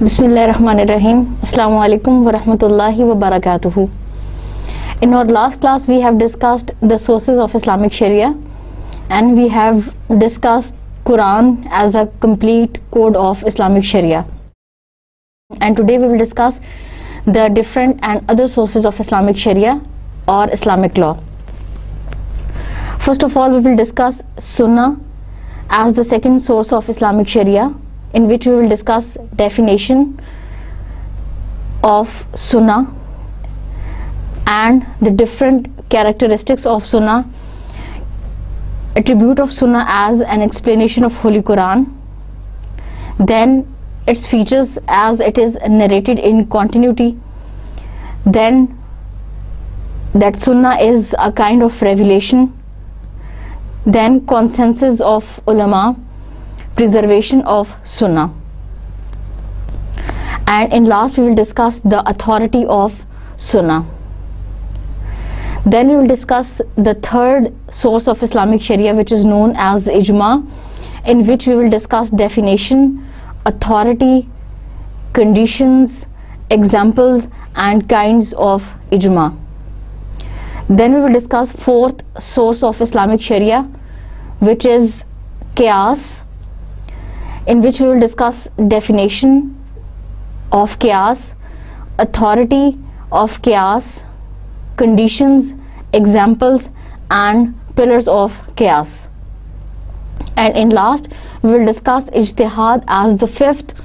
Bismillahirrahmanirrahim. Assalamu alaikum wa rahmatullahi wa barakatuhu. In our last class we have discussed the sources of Islamic Sharia and we have discussed Quran as a complete code of Islamic Sharia. And today we will discuss the different and other sources of Islamic Sharia or Islamic law. First of all, we will discuss Sunnah as the second source of Islamic Sharia, in which we will discuss definition of Sunnah and the different characteristics of Sunnah, attribute of Sunnah as an explanation of Holy Quran, then its features as it is narrated in continuity, then that Sunnah is a kind of revelation, then consensus of ulama, preservation of Sunnah, and in last we will discuss the authority of Sunnah. Then we will discuss the third source of Islamic Sharia, which is known as Ijma, in which we will discuss definition, authority, conditions, examples and kinds of Ijma. Then we will discuss fourth source of Islamic Sharia, which is Qiyas, in which we will discuss definition of Qiyas, authority of Qiyas, conditions, examples and pillars of Qiyas. And in last we will discuss Ijtihad as the fifth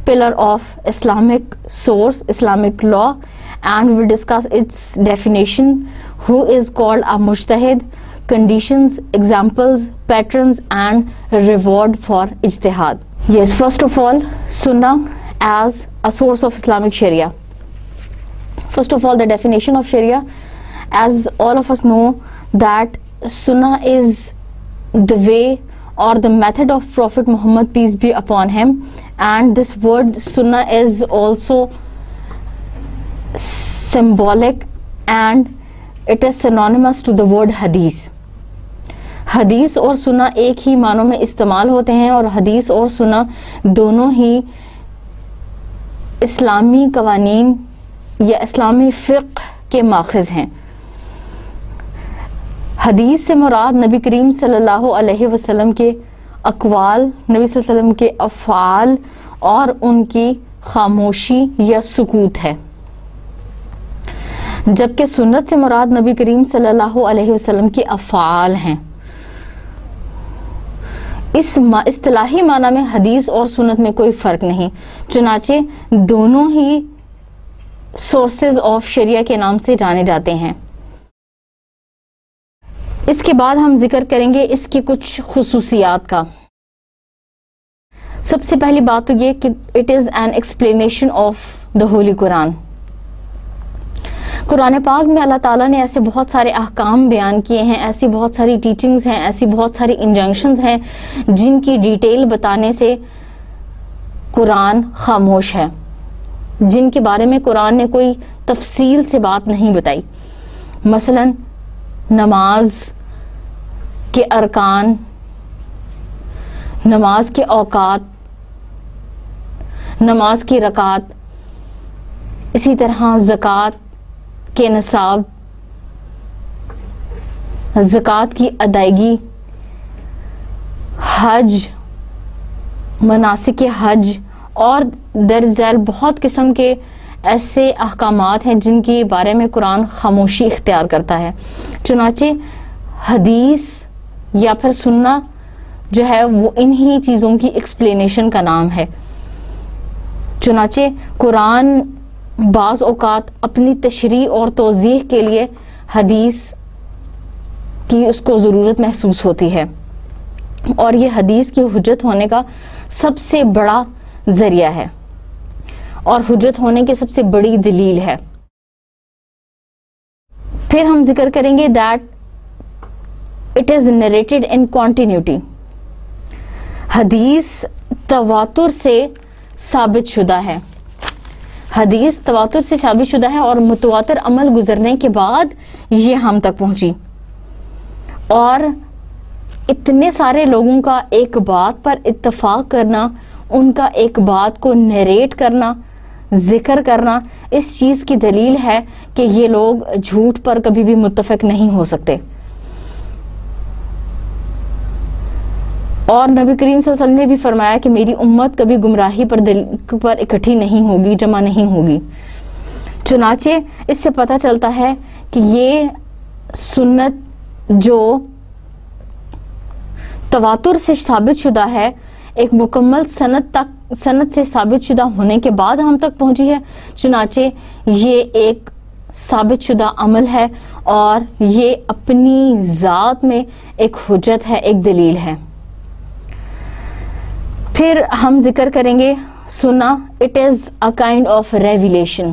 pillar of Islamic source, Islamic law, and we will discuss its definition, who is called a Mujtahid, conditions, examples, patterns and reward for Ijtihad. Yes, first of all, Sunnah as a source of Islamic Sharia. First of all, the definition of Sharia, as all of us know that Sunnah is the way or the method of Prophet Muhammad, peace be upon him, and this word Sunnah is also symbolic and it is synonymous to the word Hadith. حدیث اور سنہ ایک ہی معنوں میں استعمال ہوتے ہیں اور حدیث اور سنہ دونوں ہی اسلامی قوانین یا اسلامی فقہ کے ماخذ ہیں. حدیث سے مراد نبی کریم صلی اللہ علیہ وسلم کے اقوال، نبی صلی اللہ علیہ وسلم کے افعال اور ان کی خاموشی یا سکوت ہے، جبکہ سنت سے مراد نبی کریم صلی اللہ علیہ وسلم کے افعال ہیں. اس اصطلاحی معنی میں حدیث اور سنت میں کوئی فرق نہیں، چنانچہ دونوں ہی سورسز آف شریعہ کے نام سے جانے جاتے ہیں. اس کے بعد ہم ذکر کریں گے اس کی کچھ خصوصیات کا. سب سے پہلی بات تو یہ کہ it is an explanation of the holy Quran. Quran پاک میں اللہ تعالیٰ نے ایسے بہت سارے احکام بیان کیے ہیں، ایسی بہت ساری ٹیچنگز ہیں، ایسی بہت ساری انجنکشنز ہیں جن کی ڈیٹیل بتانے سے قرآن خاموش ہے، جن کے بارے میں قرآن نے کوئی تفصیل سے بات نہیں بتائی. مثلا نماز کے ارکان، نماز کے اوقات، نماز کی رکعات، اسی طرح زکوٰۃ کے نصاب، زکوٰۃ کی ادائیگی، حج، مناسک حج اور در ذیل بہت قسم کے ایسے احکامات ہیں جن کے بارے میں قرآن خاموشی اختیار کرتا ہے. چنانچہ حدیث یا پھر سننا جو ہے وہ انہی چیزوں کی ایکسپلینیشن کا نام ہے. چنانچہ قرآن بعض اوقات اپنی تشریح اور توضیح کے لیے حدیث کی اس کو ضرورت محسوس ہوتی ہے، اور یہ حدیث کی حجت ہونے کا سب سے بڑا ذریعہ ہے اور حجت ہونے کی سب سے بڑی دلیل ہے. پھر ہم ذکر کریں گے that it is narrated in continuity. حدیث تواتر سے ثابت شدہ ہے، حدیث تواتر سے ثابت شدہ ہے اور متواتر عمل گزرنے کے بعد یہ ہم تک پہنچی، اور اتنے سارے لوگوں کا ایک بات پر اتفاق کرنا ان کا ایک بات کو نیریٹ کرنا، ذکر کرنا، اس چیز کی دلیل ہے کہ یہ لوگ جھوٹ پر کبھی بھی متفق نہیں ہو سکتے. اور نبی کریم صلی اللہ علیہ وسلم نے بھی فرمایا کہ میری امت کبھی گمراہی پر اکٹھی نہیں ہوگی، جمع نہیں ہوگی. چنانچہ اس سے پتہ چلتا ہے کہ یہ سنت جو تواتر سے ثابت شدہ ہے، ایک مکمل سند سے ثابت شدہ ہونے کے بعد ہم تک پہنچی ہے. چنانچہ یہ ایک ثابت شدہ عمل ہے اور یہ اپنی ذات میں ایک حجت ہے، ایک دلیل ہے. پھر ہم ذکر کریں گے سنہ. It is a kind of revelation.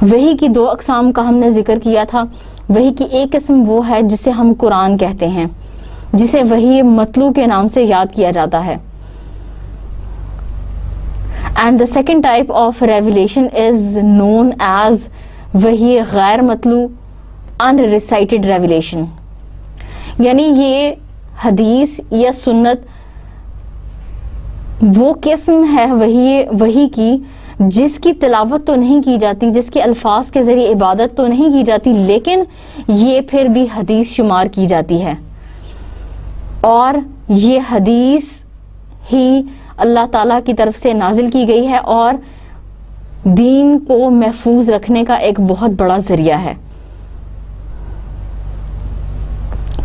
وحی کی دو اقسام کا ہم نے ذکر کیا تھا. وحی کی ایک قسم وہ ہے جسے ہم قرآن کہتے ہیں، جسے وحی مطلوع کے نام سے یاد کیا جاتا ہے. And the second type of revelation is known as وحی غیر مطلوع، ان ریسائٹڈ ریویلیشن. یعنی یہ حدیث یا سنت وہ قسم ہے وحی کی جس کی تلاوت تو نہیں کی جاتی، جس کے الفاظ کے ذریعے عبادت تو نہیں کی جاتی، لیکن یہ پھر بھی حدیث شمار کی جاتی ہے. اور یہ حدیث ہی اللہ تعالیٰ کی طرف سے نازل کی گئی ہے اور دین کو محفوظ رکھنے کا ایک بہت بڑا ذریعہ ہے.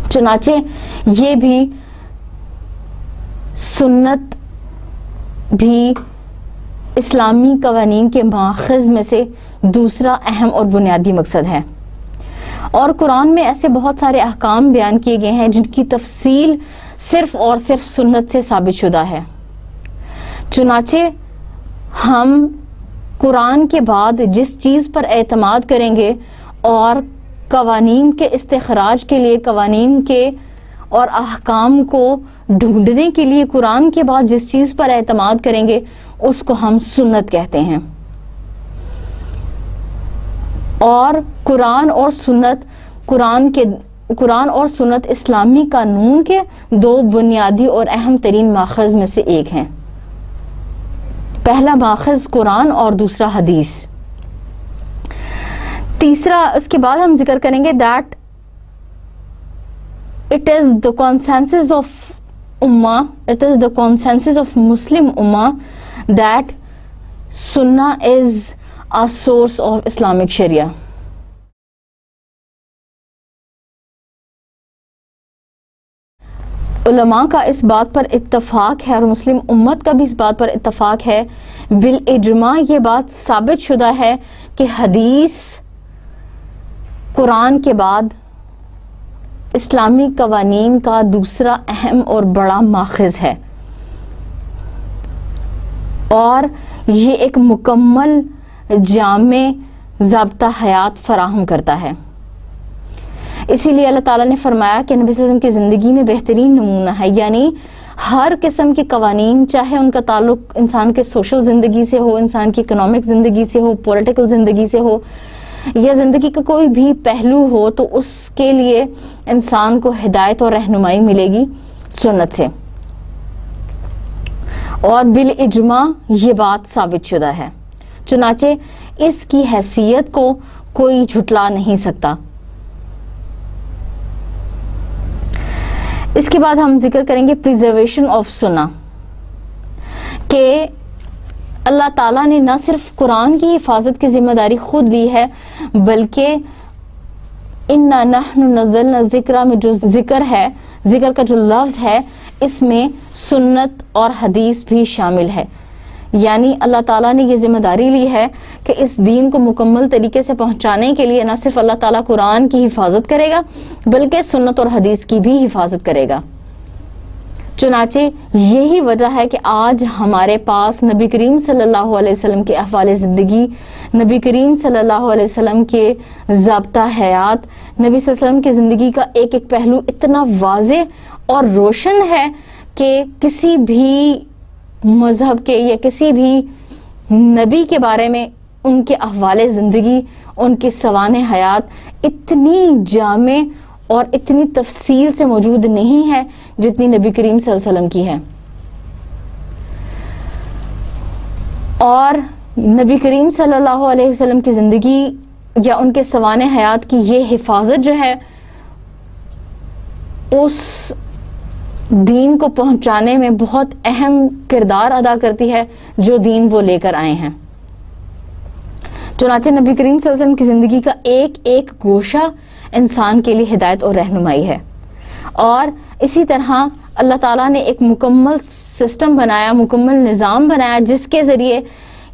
چنانچہ یہ بھی سنت بھی اسلامی قوانین کے ماخذ میں سے دوسرا اہم اور بنیادی مقصد ہے. اور قرآن میں ایسے بہت سارے احکام بیان کیے گئے ہیں جن کی تفصیل صرف اور صرف سنت سے ثابت شدہ ہے. چنانچہ ہم قرآن کے بعد جس چیز پر اعتماد کریں گے اور قوانین کے استخراج کے لیے، قوانین کے اور احکام کو ڈھونڈنے کے لیے قرآن کے بعد جس چیز پر اعتماد کریں گے اس کو ہم سنت کہتے ہیں. اور قرآن اور سنت اسلامی قانون کے دو بنیادی اور اہم ترین ماخذ میں سے ایک ہیں. پہلا ماخذ قرآن اور دوسرا حدیث. تیسرا اس کے بعد ہم ذکر کریں گے that it is the consensus of ummah, it is the consensus of Muslim ummah that Sunnah is a source of Islamic Sharia. علماء کا اس بات پر اتفاق ہے اور مسلم امت کا بھی اس بات پر اتفاق ہے، بالاجماع یہ بات ثابت شدہ ہے کہ حدیث قرآن کے بعد اسلامی قوانین کا دوسرا اہم اور بڑا ماخذ ہے اور یہ ایک مکمل جامع ضابطہ حیات فراہم کرتا ہے. اسی لیے اللہ تعالیٰ نے فرمایا کہ نبی صلی اللہ علیہ وسلم کی زندگی میں بہترین نمونہ ہے. یعنی ہر قسم کے قوانین، چاہے ان کا تعلق انسان کے سوشل زندگی سے ہو، انسان کی اکنامک زندگی سے ہو، پولیٹیکل زندگی سے ہو، یا زندگی کا کوئی بھی پہلو ہو، تو اس کے لیے انسان کو ہدایت اور رہنمائی ملے گی سنت سے. اور بالاجماع یہ بات ثابت شدہ ہے. چنانچہ اس کی حیثیت کو کوئی جھٹلا نہیں سکتا. اس کے بعد ہم ذکر کریں گے پریزرویشن آف سنہ، کہ اللہ تعالیٰ نے نہ صرف قرآن کی حفاظت کی ذمہ داری خود لی ہے، بلکہ اِنَّا نَحْنُ نَزَّلْنَا الذِّكْرَ میں جو ذکر ہے، ذکر کا جو لفظ ہے، اس میں سنت اور حدیث بھی شامل ہے. یعنی اللہ تعالیٰ نے یہ ذمہ داری لی ہے کہ اس دین کو مکمل طریقے سے پہنچانے کے لیے نہ صرف اللہ تعالیٰ قرآن کی حفاظت کرے گا بلکہ سنت اور حدیث کی بھی حفاظت کرے گا. چنانچہ یہی وجہ ہے کہ آج ہمارے پاس نبی کریم صلی اللہ علیہ وسلم کے احوال زندگی، نبی کریم صلی اللہ علیہ وسلم کے ضابطہ حیات، نبی صلی اللہ علیہ وسلم کی زندگی کا ایک ایک پہلو اتنا واضح اور روشن ہے کہ کسی بھی مذہب کے یا کسی بھی نبی کے بارے میں ان کے احوال زندگی، ان کے سوانح حیات اتنی جامع اور اتنی تفصیل سے موجود نہیں ہے جتنی نبی کریم صلی اللہ علیہ وسلم کی ہے. اور نبی کریم صلی اللہ علیہ وسلم کی زندگی یا ان کے سوانح حیات کی یہ حفاظت جو ہے اس دین کو پہنچانے میں بہت اہم کردار ادا کرتی ہے جو دین وہ لے کر آئے ہیں. چنانچہ نبی کریم صلی اللہ علیہ وسلم کی زندگی کا ایک ایک گوشہ انسان کے لیے ہدایت اور رہنمائی ہے. اور اسی طرح اللہ تعالیٰ نے ایک مکمل سسٹم بنایا, مکمل نظام بنایا جس کے ذریعے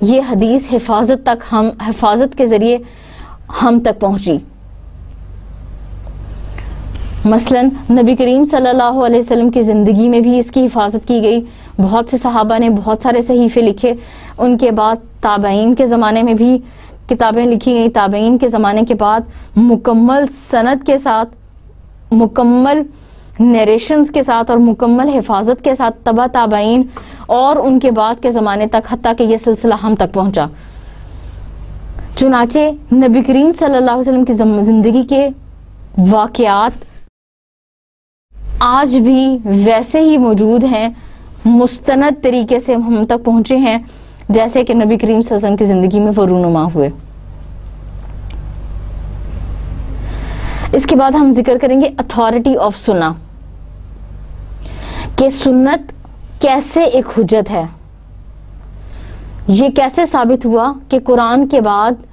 یہ حدیث حفاظت کے ذریعے ہم تک پہنچی. مثلا نبی کریم صلی اللہ علیہ وسلم کی زندگی میں بھی اس کی حفاظت کی گئی. بہت سے صحابہ نے بہت سارے صحیفے لکھے. ان کے بعد تابعین کے زمانے میں بھی کتابیں لکھی گئی. تابعین کے زمانے کے بعد مکمل سند کے ساتھ, مکمل نیریشنز کے ساتھ اور مکمل حفاظت کے ساتھ تبع تابعین اور ان کے بعد کے زمانے تک, حتیٰ کہ یہ سلسلہ ہم تک پہنچا. چنانچہ نبی کریم صلی اللہ علیہ وسلم کی زندگی کے واقعات آج بھی ویسے ہی موجود ہیں, مستند طریقے سے ہم تک پہنچے ہیں جیسے کہ نبی کریم صلی اللہ علیہ وسلم کی زندگی میں وہ رونما ہوئے. اس کے بعد ہم ذکر کریں گے اتھارٹی آف سنہ, کہ سنت کیسے ایک حجت ہے. یہ کیسے ثابت ہوا کہ قرآن کے بعد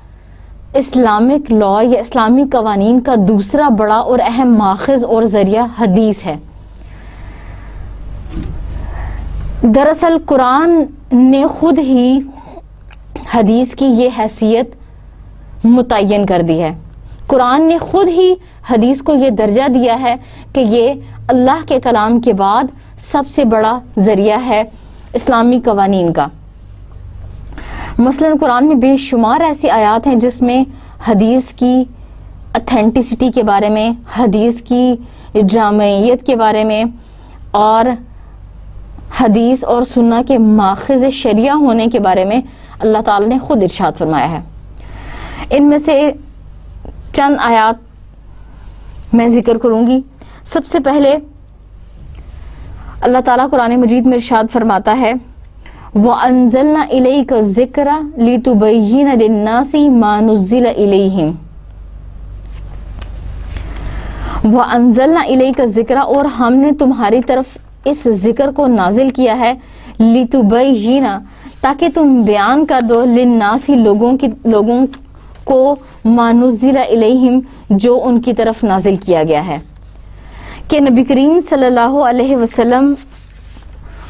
اسلامک لا یا اسلامی قوانین کا دوسرا بڑا اور اہم ماخذ اور ذریعہ حدیث ہے. دراصل قرآن نے خود ہی حدیث کی یہ حیثیت متعین کر دی ہے. قرآن نے خود ہی حدیث کو یہ درجہ دیا ہے کہ یہ اللہ کے کلام کے بعد سب سے بڑا ذریعہ ہے اسلامی قوانین کا. مثلا قرآن میں بے شمار ایسی آیات ہیں جس میں حدیث کی اتھینٹسٹی کے بارے میں, حدیث کی جامعیت کے بارے میں اور حدیث اور سنہ کے ماخذ شریعہ ہونے کے بارے میں اللہ تعالیٰ نے خود ارشاد فرمایا ہے. ان میں سے چند آیات میں ذکر کروں گی. سب سے پہلے اللہ تعالیٰ قرآن مجید میں ارشاد فرماتا ہے وَأَنزَلْنَا إِلَيْكَ الذِّكْرَ لِتُبَيِّنَ لِلنَّاسِ مَا نُزِّلَ إِلَيْهِمْ. وَأَنزَلْنَا إِلَيْكَ الذِّكْرَ, اور ہم نے تمہاری طرف اس ذکر کو نازل کیا ہے لِتُبَيِّنَ, تاکہ تم بیان کر دو لِلنَّاسِ, لوگوں کو مَا نُزِّلَ إِلَيْهِمْ, جو ان کی طرف نازل کیا گیا ہے. کہ نبی کریم صلی اللہ علیہ وسلم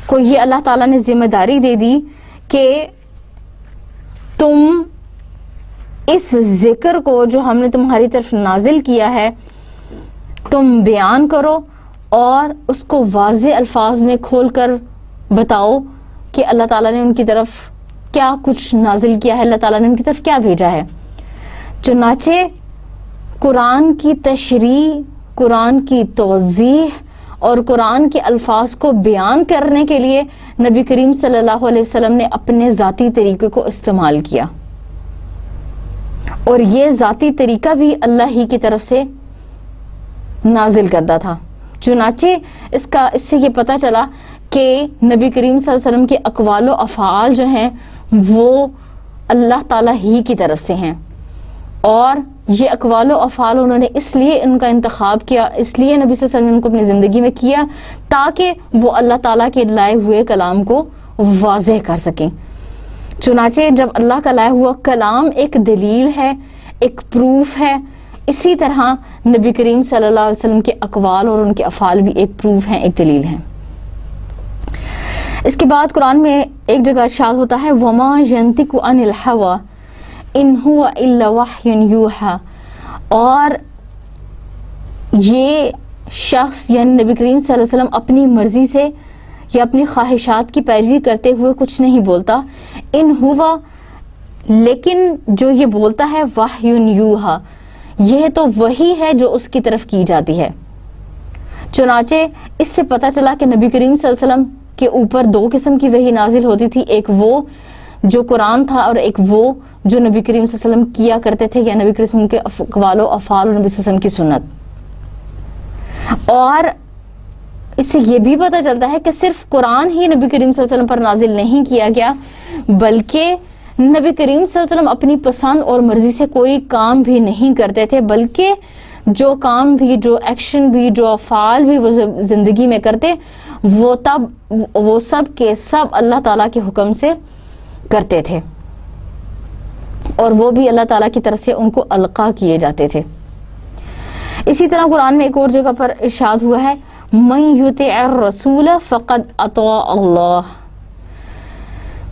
کو یہ اللہ تعالیٰ نے ذمہ داری دے دی کہ تم اس ذکر کو جو ہم نے تمہاری طرف نازل کیا ہے تم بیان کرو اور اس کو واضح الفاظ میں کھول کر بتاؤ کہ اللہ تعالیٰ نے ان کی طرف کیا کچھ نازل کیا ہے, اللہ تعالیٰ نے ان کی طرف کیا بھیجا ہے. چنانچہ قرآن کی تشریح, قرآن کی توضیح اور قرآن کے الفاظ کو بیان کرنے کے لیے نبی کریم صلی اللہ علیہ وسلم نے اپنے ذاتی طریقے کو استعمال کیا, اور یہ ذاتی طریقہ بھی اللہ ہی کی طرف سے نازل کردہ تھا. چنانچہ اس سے یہ پتہ چلا کہ نبی کریم صلی اللہ علیہ وسلم کے اقوال و افعال جو ہیں وہ اللہ تعالیٰ ہی کی طرف سے ہیں, اور یہ اقوال و افعال انہوں نے اس لیے ان کا انتخاب کیا, اس لیے نبی صلی اللہ علیہ وسلم نے ان کو اپنی زندگی میں کیا تاکہ وہ اللہ تعالیٰ کے لائے ہوئے کلام کو واضح کر سکیں. چنانچہ جب اللہ کا لائے ہوا کلام ایک دلیل ہے, ایک پروف ہے, اسی طرح نبی کریم صلی اللہ علیہ وسلم کے اقوال اور ان کے افعال بھی ایک پروف ہیں, ایک دلیل ہیں. اس کے بعد قرآن میں ایک جگہ ارشاد ہوتا ہے وَمَا يَنْتِقُ عَنِ الْهَوَىٰ إِنْ هُوَ إِلَّا وَحْيٌ يُوحَىٰ, اور یہ شخص یعنی نبی کریم صلی اللہ علیہ وسلم اپنی مرضی سے یا اپنی خواہشات کی پیروی کرتے ہوئے کچھ نہیں بولتا. ان ہوا, لیکن جو یہ بولتا ہے وحی یوحا, یہ تو وہی ہے جو اس کی طرف کی جاتی ہے. چنانچہ اس سے پتہ چلا کہ نبی کریم صلی اللہ علیہ وسلم کے اوپر دو قسم کی وحی نازل ہوتی تھی, ایک وہ جو قرآن تھا اور ایک وہ جو نبی کریم صلی اللہ علیہ وسلم کیا کرتے تھے یا نبی کریم کے اقوال و افعال اور نبی صلی اللہ علیہ وسلم کی سنت. اور اس سے یہ بھی پتہ چلتا ہے کہ صرف قرآن ہی نبی کریم صلی اللہ علیہ وسلم پر نازل نہیں کیا گیا بلکہ نبی کریم صلی اللہ علیہ وسلم اپنی پسند اور مرضی سے کوئی کام بھی نہیں کرتے تھے، بلکہ جو کام بھی، جو ایکشن بھی، جو افعال بھی وہ زندگی میں کرتے وہ سب کے سب اللہ تعالیٰ کے حکم سے کرتے تھے، اور وہ بھی اللہ تعالیٰ کی طرف سے ان کو القا کیے جاتے تھے۔ اسی طرح قرآن میں ایک اور جگہ پر ارشاد ہوا ہے من یطع الرسول فقد اطاع اللہ،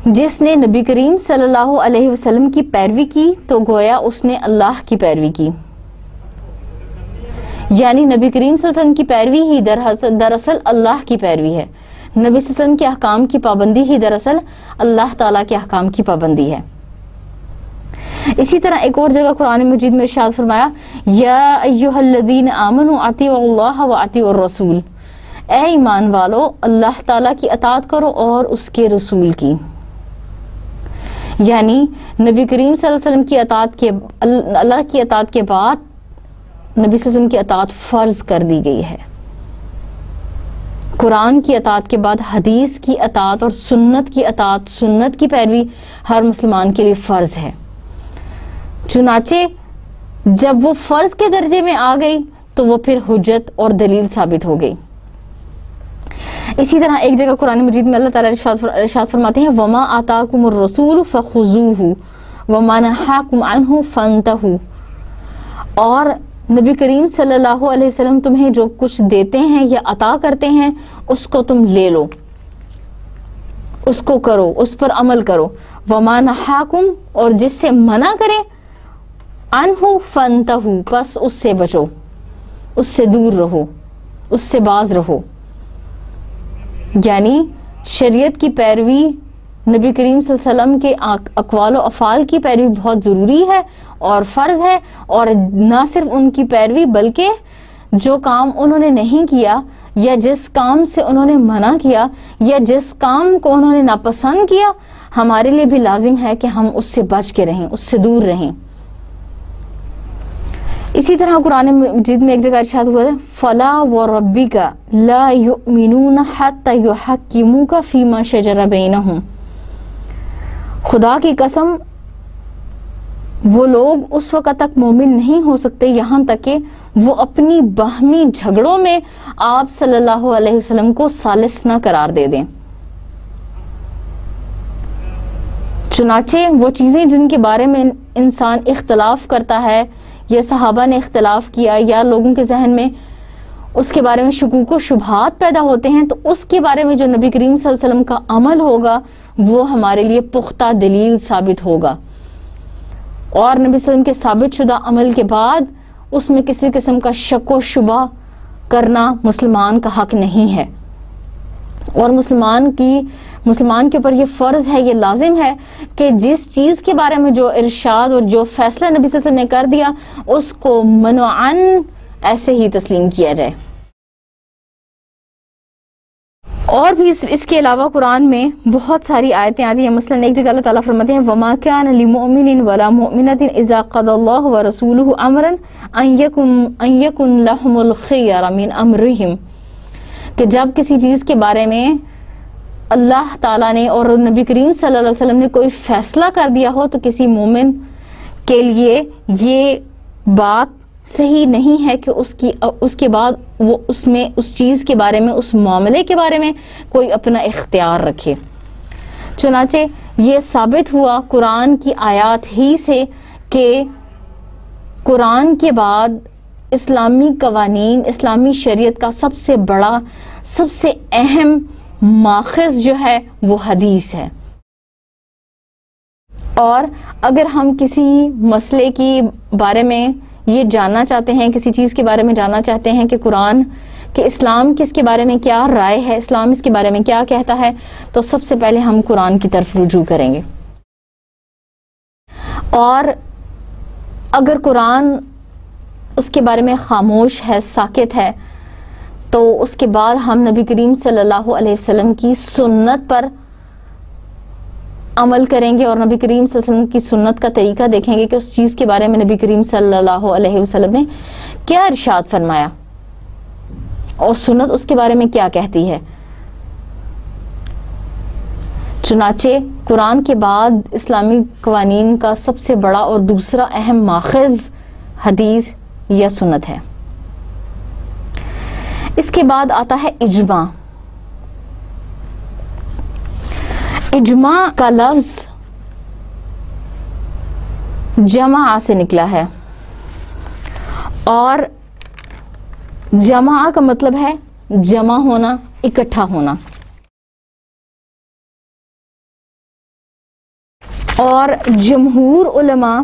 جس نے نبی کریم صلی اللہ علیہ وسلم کی پیروی کی تو گویا اس نے اللہ کی پیروی کی، یعنی نبی کریم صلی اللہ علیہ وسلم کی پیروی ہی دراصل اللہ کی پیروی ہے، نبی صلی اللہ علیہ وسلم کے احکام کی پابندی ہی دراصل اللہ تعالیٰ کے احکام کی پابندی ہے۔ اسی طرح ایک اور جگہ قرآن مجید میں ارشاد فرمایا یا ایھا الذین آمنوا اطیعوا اللہ واطیعوا الرسول، اے ایمان والو اللہ تعالیٰ کی اطاعت کرو اور اس کے رسول کی، یعنی نبی کریم صلی اللہ علیہ وسلم کی اطاعت کے اللہ کی اطاعت کے بعد نبی صلی اللہ علیہ وسلم کی اطاعت فرض کر دی گئی ہے۔ قرآن کی اطاعت کے بعد حدیث کی اطاعت اور سنت کی اطاعت، سنت کی پیروی ہر مسلمان کے لیے فرض ہے۔ چنانچہ جب وہ فرض کے درجے میں آ گئی تو وہ پھر حجت اور دلیل ثابت ہو گئی۔ اسی طرح ایک جگہ قرآن مجید میں اللہ تعالیٰ ارشاد فرماتے ہیں وما آتاکم الرسول فخذوہ وما نہاکم عنہ فانتہوا، اور نبی کریم صلی اللہ علیہ وسلم تمہیں جو کچھ دیتے ہیں یا عطا کرتے ہیں اس کو تم لے لو، اس کو کرو، اس پر عمل کرو، وما نہاکم، اور جس سے منع کرے، عنہ فانتہوا، بس اس سے بچو، اس سے دور رہو، اس سے باز رہو۔ یعنی شریعت کی پیروی، نبی کریم صلی اللہ علیہ وسلم کے اقوال و افعال کی پیروی بہت ضروری ہے اور فرض ہے، اور نہ صرف ان کی پیروی بلکہ جو کام انہوں نے نہیں کیا یا جس کام سے انہوں نے منع کیا یا جس کام کو انہوں نے ناپسند کیا، ہمارے لیے بھی لازم ہے کہ ہم اس سے بچ کے رہیں، اس سے دور رہیں۔ اسی طرح قرآن مجید میں ایک جگہ ارشاد ہوا ہے فلا وربک لا یؤمنون حتی یحکموک فیما شجر بینہم، خدا کی قسم وہ لوگ اس وقت تک مومن نہیں ہو سکتے یہاں تک کہ وہ اپنی باہمی جھگڑوں میں آپ صلی اللہ علیہ وسلم کو ثالث نہ قرار دے دیں۔ چنانچہ وہ چیزیں جن کے بارے میں انسان اختلاف کرتا ہے یا صحابہ نے اختلاف کیا یا لوگوں کے ذہن میں اس کے بارے میں شکوک و شبہات پیدا ہوتے ہیں، تو اس کے بارے میں جو نبی کریم صلی اللہ علیہ وسلم کا عمل ہوگا وہ ہمارے لیے پختہ دلیل ثابت ہوگا، اور نبی صلی اللہ علیہ وسلم کے ثابت شدہ عمل کے بعد اس میں کسی قسم کا شک و شبہ کرنا مسلمان کا حق نہیں ہے، اور مسلمان کے اوپر یہ فرض ہے، یہ لازم ہے کہ جس چیز کے بارے میں جو ارشاد اور جو فیصلہ نبی صلی اللہ علیہ وسلم نے کر دیا اس کو منعن ایسے ہی تسلیم کیا جائے۔ اور بھی اس کے علاوہ قرآن میں بہت ساری آیتیں آتی ہیں، مثلا ایک جگہ اللہ تعالیٰ فرماتے ہیں وَمَا كَانَ لِمُؤْمِنٍ وَلَا مُؤْمِنَةٍ إِذَا قَضَى اللَّهُ وَرَسُولُهُ أَمْرًا أَن يَكُنَ لَهُمُ الْخِيَرَةُ مِنْ أَمْرِهِمْ، کہ جب کسی چیز کے بارے میں اللہ تعالیٰ نے اور نبی کریم صلی اللہ علیہ وسلم نے کوئی فیصلہ کر دیا ہو تو کسی مومن کے لیے یہ بات صحیح نہیں ہے کہ اس کے بعد وہ اس چیز کے بارے میں، اس معاملے کے بارے میں کوئی اپنا اختیار رکھے۔ چنانچہ یہ ثابت ہوا قرآن کی آیات ہی سے کہ قرآن کے بعد اسلامی قوانین، اسلامی شریعت کا سب سے بڑا، سب سے اہم ماخذ جو ہے وہ حدیث ہے۔ اور اگر ہم کسی مسئلے کی بارے میں یہ جاننا چاہتے ہیں، کسی چیز کے بارے میں جاننا چاہتے ہیں کہ قرآن کہ اسلام کس کے بارے میں کیا رائے ہے، اسلام اس کے بارے میں کیا کہتا ہے، تو سب سے پہلے ہم قرآن کی طرف رجوع کریں گے۔ اور اگر قرآن اس کے بارے میں خاموش ہے، ساکت ہے، تو اس کے بعد ہم نبی کریم صلی اللہ علیہ وسلم کی سنت پر عمل کریں گے اور نبی کریم صلی اللہ علیہ وسلم کی سنت کا طریقہ دیکھیں گے کہ اس چیز کے بارے میں نبی کریم صلی اللہ علیہ وسلم نے کیا ارشاد فرمایا اور سنت اس کے بارے میں کیا کہتی ہے۔ چنانچہ قرآن کے بعد اسلامی قوانین کا سب سے بڑا اور دوسرا اہم ماخذ حدیث یا سنت ہے. اس کے بعد آتا ہے اجماع. اجماع کا لفظ جمع سے نکلا ہے اور جمع کا مطلب ہے جمع ہونا، اکٹھا ہونا. اور جمہور علماء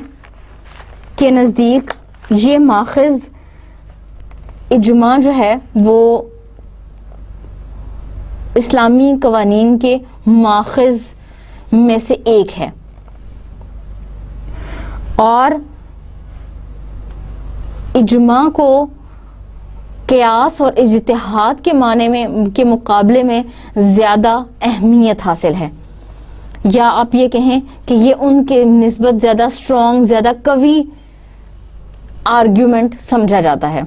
کے نزدیک یہ ماخذ اجماع جو ہے وہ اسلامی قوانین کے ماخذ میں سے ایک ہے، اور اجماع کو قیاس اور اجتہاد کے معنی میں کے مقابلے میں زیادہ اہمیت حاصل ہے، یا آپ یہ کہیں کہ یہ ان کے نسبت زیادہ اسٹرانگ، زیادہ قوی آرگیومنٹ سمجھا جاتا ہے.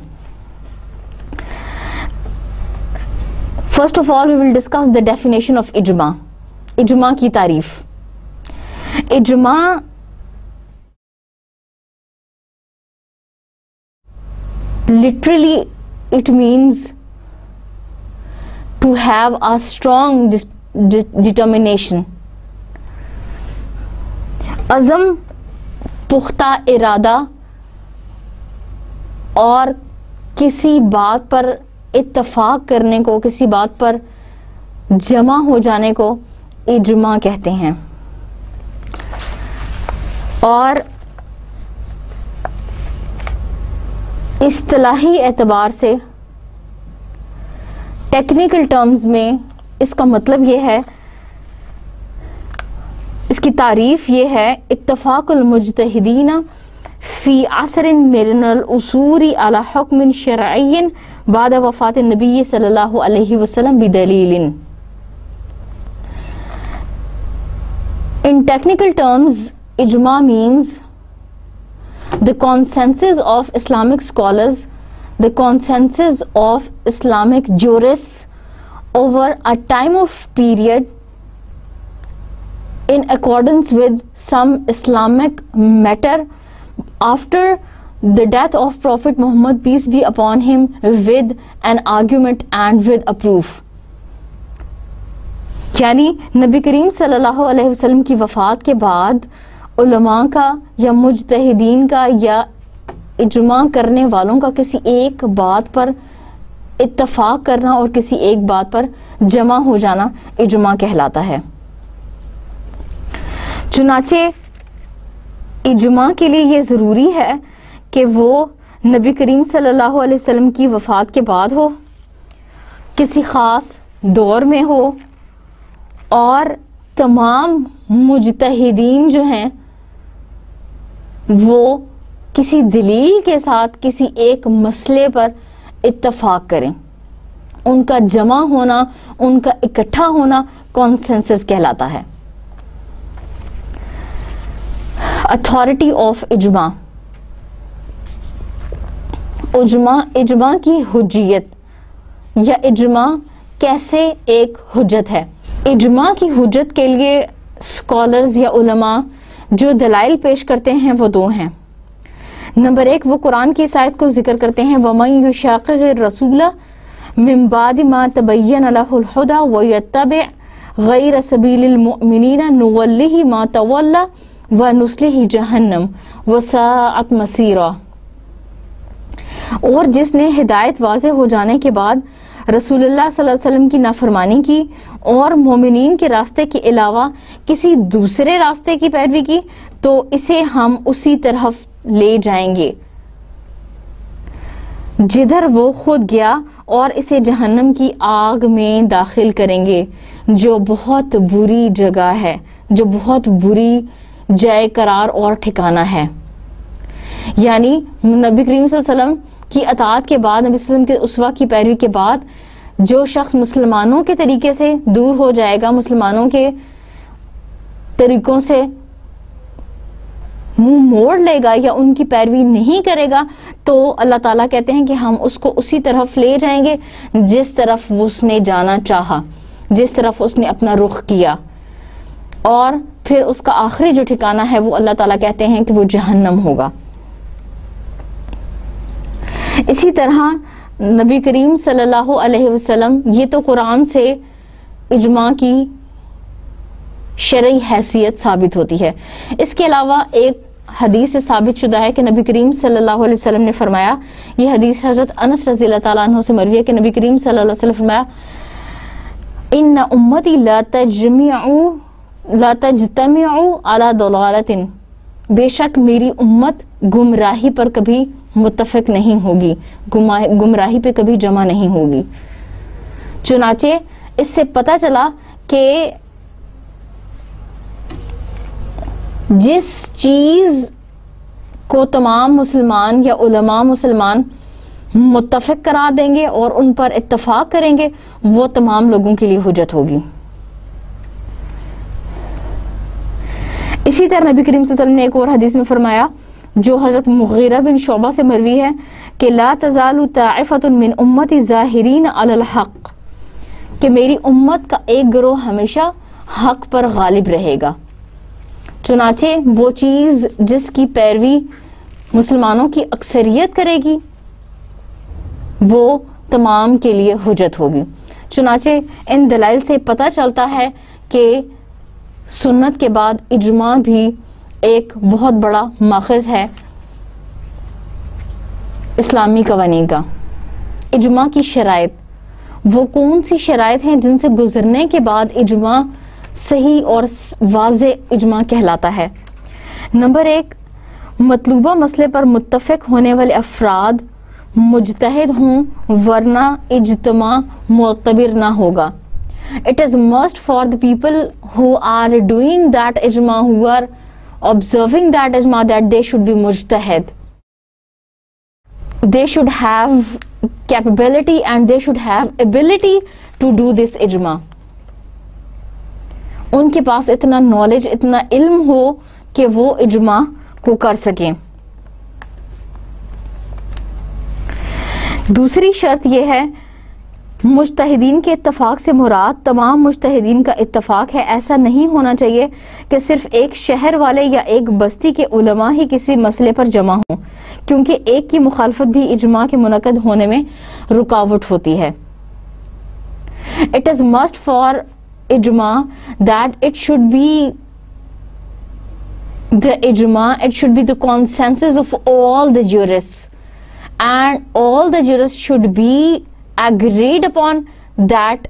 First of all, we will discuss the definition of اجماع. اجماع کی تعریف. اجماع literally it means to have a strong determination. عزم، پختہ ارادہ اور کسی بات پر اتفاق کرنے کو، کسی بات پر جمع ہو جانے کو اجماع کہتے ہیں. اور اصطلاحی اعتبار سے ٹیکنیکل ٹرمز میں اس کا مطلب یہ ہے، اس کی تعریف یہ ہے: اتفاق المجتہدین فی عصر من العصور علی حکم شرعی بعد وفات النبی صلی اللہ علیہ وسلم بدلیل. In technical terms, ijma means the consensus of Islamic scholars, the consensus of Islamic jurists over a time of period in accordance with some Islamic matter after the death of Prophet Muhammad, peace be upon him, with an argument and with a proof. یعنی نبی کریم صلی اللہ علیہ وسلم کی وفات کے بعد علماء کا یا مجتہدین کا یا اجماع کرنے والوں کا کسی ایک بات پر اتفاق کرنا اور کسی ایک بات پر جمع ہو جانا اجماع کہلاتا ہے. چنانچہ اجماع کے لیے یہ ضروری ہے کہ وہ نبی کریم صلی اللہ علیہ وسلم کی وفات کے بعد ہو، کسی خاص دور میں ہو، اور تمام مجتہدین جو ہیں وہ کسی دلیل کے ساتھ کسی ایک مسئلے پر اتفاق کریں. ان کا جمع ہونا، ان کا اکٹھا ہونا کانسنسس کہلاتا ہے. اتھارٹی آف اجماع. اجماع کی حجیت یا اجماع کیسے ایک حجت ہے. اجماع کی حجت کے لیے اسکالرز یا علماء جو دلائل پیش کرتے ہیں وہ دو ہیں. نمبر ایک، وہ قرآن کی اس آیت کو ذکر کرتے ہیں: وَمَن يُشَاقِقِ الرَّسُولَ مِن بَعْدِ مَا تَبَيَّنَ لَهُ الْهُدَى وَيَتَّبِعْ غَيْرَ سَبِيلِ الْمُؤْمِنِينَ نُوَلِّهِ مَا تَوَلَّى وَنُصْلِهِ جَهَنَّمَ وَسَاءَتْ مَصِيرًا. اور جس نے ہدایت واضح ہو جانے کے بعد رسول اللہ صلی اللہ علیہ وسلم کی نافرمانی کی اور مومنین کے راستے کے علاوہ کسی دوسرے راستے کی پیروی کی تو اسے ہم اسی طرف لے جائیں گے جدھر وہ خود گیا، اور اسے جہنم کی آگ میں داخل کریں گے جو بہت بری جگہ ہے، جو بہت بری جائے قرار اور ٹھکانہ ہے. یعنی نبی کریم صلی اللہ علیہ وسلم کی اطاعت کے بعد، نبی صلی اللہ علیہ وسلم کے اسوہ کی پیروی کے بعد جو شخص مسلمانوں کے طریقے سے دور ہو جائے گا، مسلمانوں کے طریقوں سے منہ موڑ لے گا یا ان کی پیروی نہیں کرے گا، تو اللہ تعالیٰ کہتے ہیں کہ ہم اس کو اسی طرف لے جائیں گے جس طرف اس نے جانا چاہا، جس طرف اس نے اپنا رخ کیا. اور پھر اس کا آخری جو ٹھکانہ ہے وہ اللہ تعالیٰ کہتے ہیں کہ وہ جہنم ہوگا. اسی طرح نبی کریم صلی اللہ علیہ وسلم، یہ تو قرآن سے اجماع کی شرعی حیثیت ثابت ہوتی ہے. اس کے علاوہ ایک حدیث سے ثابت شدہ ہے کہ نبی کریم صلی اللہ علیہ وسلم نے فرمایا، یہ حدیث حضرت انس رضی اللہ تعالیٰ عنہ سے مروی ہے کہ نبی کریم صلی اللہ علیہ وسلم فرمایا، ان امتی لا تجتمع علی ضلالۃ، بے شک میری امت گمراہی پر کبھی متفق نہیں ہوگی، گمراہی پہ کبھی جمع نہیں ہوگی. چنانچہ اس سے پتہ چلا کہ جس چیز کو تمام مسلمان یا علماء مسلمان متفق قرار دیں گے اور ان پر اتفاق کریں گے، وہ تمام لوگوں کے لیے حجت ہوگی. اسی طرح نبی کریم صلی اللہ علیہ وسلم نے ایک اور حدیث میں فرمایا جو حضرت مغیرہ بن شعبہ سے مروی ہے کہ لا تزال طائفۃ من امتی ظاہرین علی الحق، کہ میری امت کا ایک گروہ ہمیشہ حق پر غالب رہے گا. چنانچہ وہ چیز جس کی پیروی مسلمانوں کی اکثریت کرے گی وہ تمام کے لیے حجت ہوگی. چنانچہ ان دلائل سے پتہ چلتا ہے کہ سنت کے بعد اجماع بھی ایک بہت بڑا ماخذ ہے اسلامی قوانین کا. اجماع کی شرائط، وہ کون سی شرائط ہیں جن سے گزرنے کے بعد اجماع صحیح اور واضح اجماع کہلاتا ہے؟ نمبر 1، مطلوبہ مسئلے پر متفق ہونے والے افراد مجتہد ہوں ورنہ اجتماع معتبر نہ ہوگا. It is must for the people who are doing that ijma, who are observing that ijma, that they should be mujtahid. They should have capability and they should have ability to do this ijma. ان کے پاس اتنا knowledge, اتنا علم ہو کہ وہ اجماع کو کر سکیں. دوسری شرط یہ ہے، مجتہدین کے اتفاق سے مراد تمام مجتہدین کا اتفاق ہے. ایسا نہیں ہونا چاہیے کہ صرف ایک شہر والے یا ایک بستی کے علماء ہی کسی مسئلے پر جمع ہوں، کیونکہ ایک کی مخالفت بھی اجماع کے منعقد ہونے میں رکاوٹ ہوتی ہے. It is must for ijma that it should be the ijma, it should be the consensus of all the jurists, and all the jurists should be agreed upon that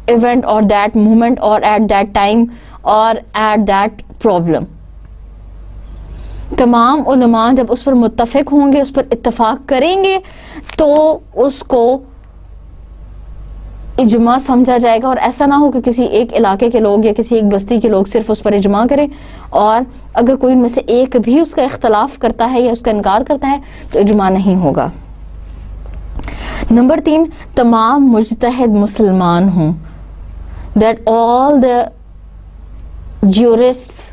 event or that moment or at that time or at that problem. تمام علماء جب اس پر متفق ہوں گے، اس پر اتفاق کریں گے تو اس کو اجماع سمجھا جائے گا. اور ایسا نہ ہو کہ کسی ایک علاقے کے لوگ یا کسی ایک بستی کے لوگ صرف اس پر اجماع کریں اور اگر کوئی ان میں سے ایک بھی اس کا اختلاف کرتا ہے یا اس کا انکار کرتا ہے تو اجماع نہیں ہوگا. نمبر 3، تمام مجتہد مسلمان ہوں. That all the jurists,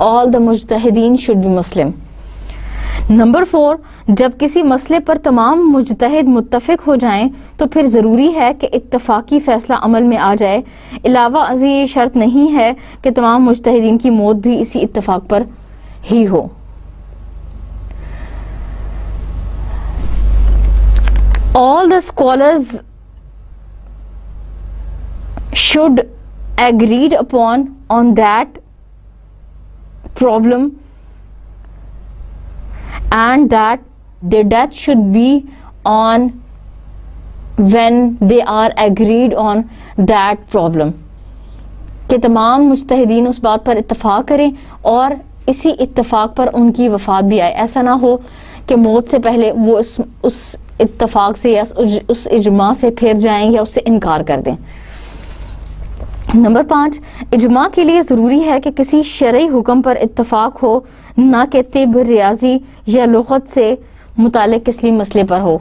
all the مجتہدین should be Muslim. Number 4، جب کسی مسئلے پر تمام مجتہد متفق ہو جائیں تو پھر ضروری ہے کہ اتفاقی فیصلہ عمل میں آ جائے. علاوہ ازیں یہ شرط نہیں ہے کہ تمام مجتہدین کی موت بھی اسی اتفاق پر ہی ہو. All the scholars should agreed upon on that problem and that their death should be on when they are agreed on that problem. کہ تمام مجتہدین اس بات پر اتفاق کریں اور اسی اتفاق پر ان کی وفات بھی آئے. ایسا نہ ہو کہ موت سے پہلے وہ اس اتفاق سے یا اس اجماع سے پھر جائیں یا اس سے انکار کر دیں. نمبر 5، اجماع کے لیے ضروری ہے کہ کسی شرعی حکم پر اتفاق ہو، نہ کہ طب، ریاضی یا لغت سے متعلق کسی مسئلے پر ہو.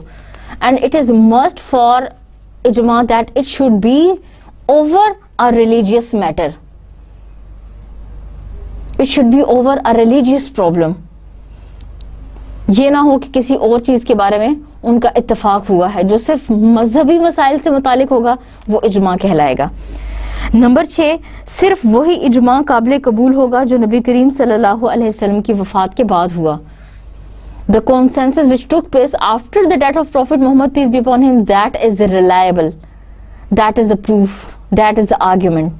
And it is must for ijma that it should be over a religious matter. It should be over a religious problem. یہ نہ ہو کہ کسی اور چیز کے بارے میں ان کا اتفاق ہوا ہے، جو صرف مذہبی مسائل سے متعلق ہوگا وہ اجماع کہلائے گا. نمبر 6، صرف وہی اجماع قابل قبول ہوگا جو نبی کریم صلی اللہ علیہ وسلم کی وفات کے بعد ہوا. The consensus which took place after the death of Prophet Muhammad, peace be upon him, that is the reliable, that is the proof, that is the argument.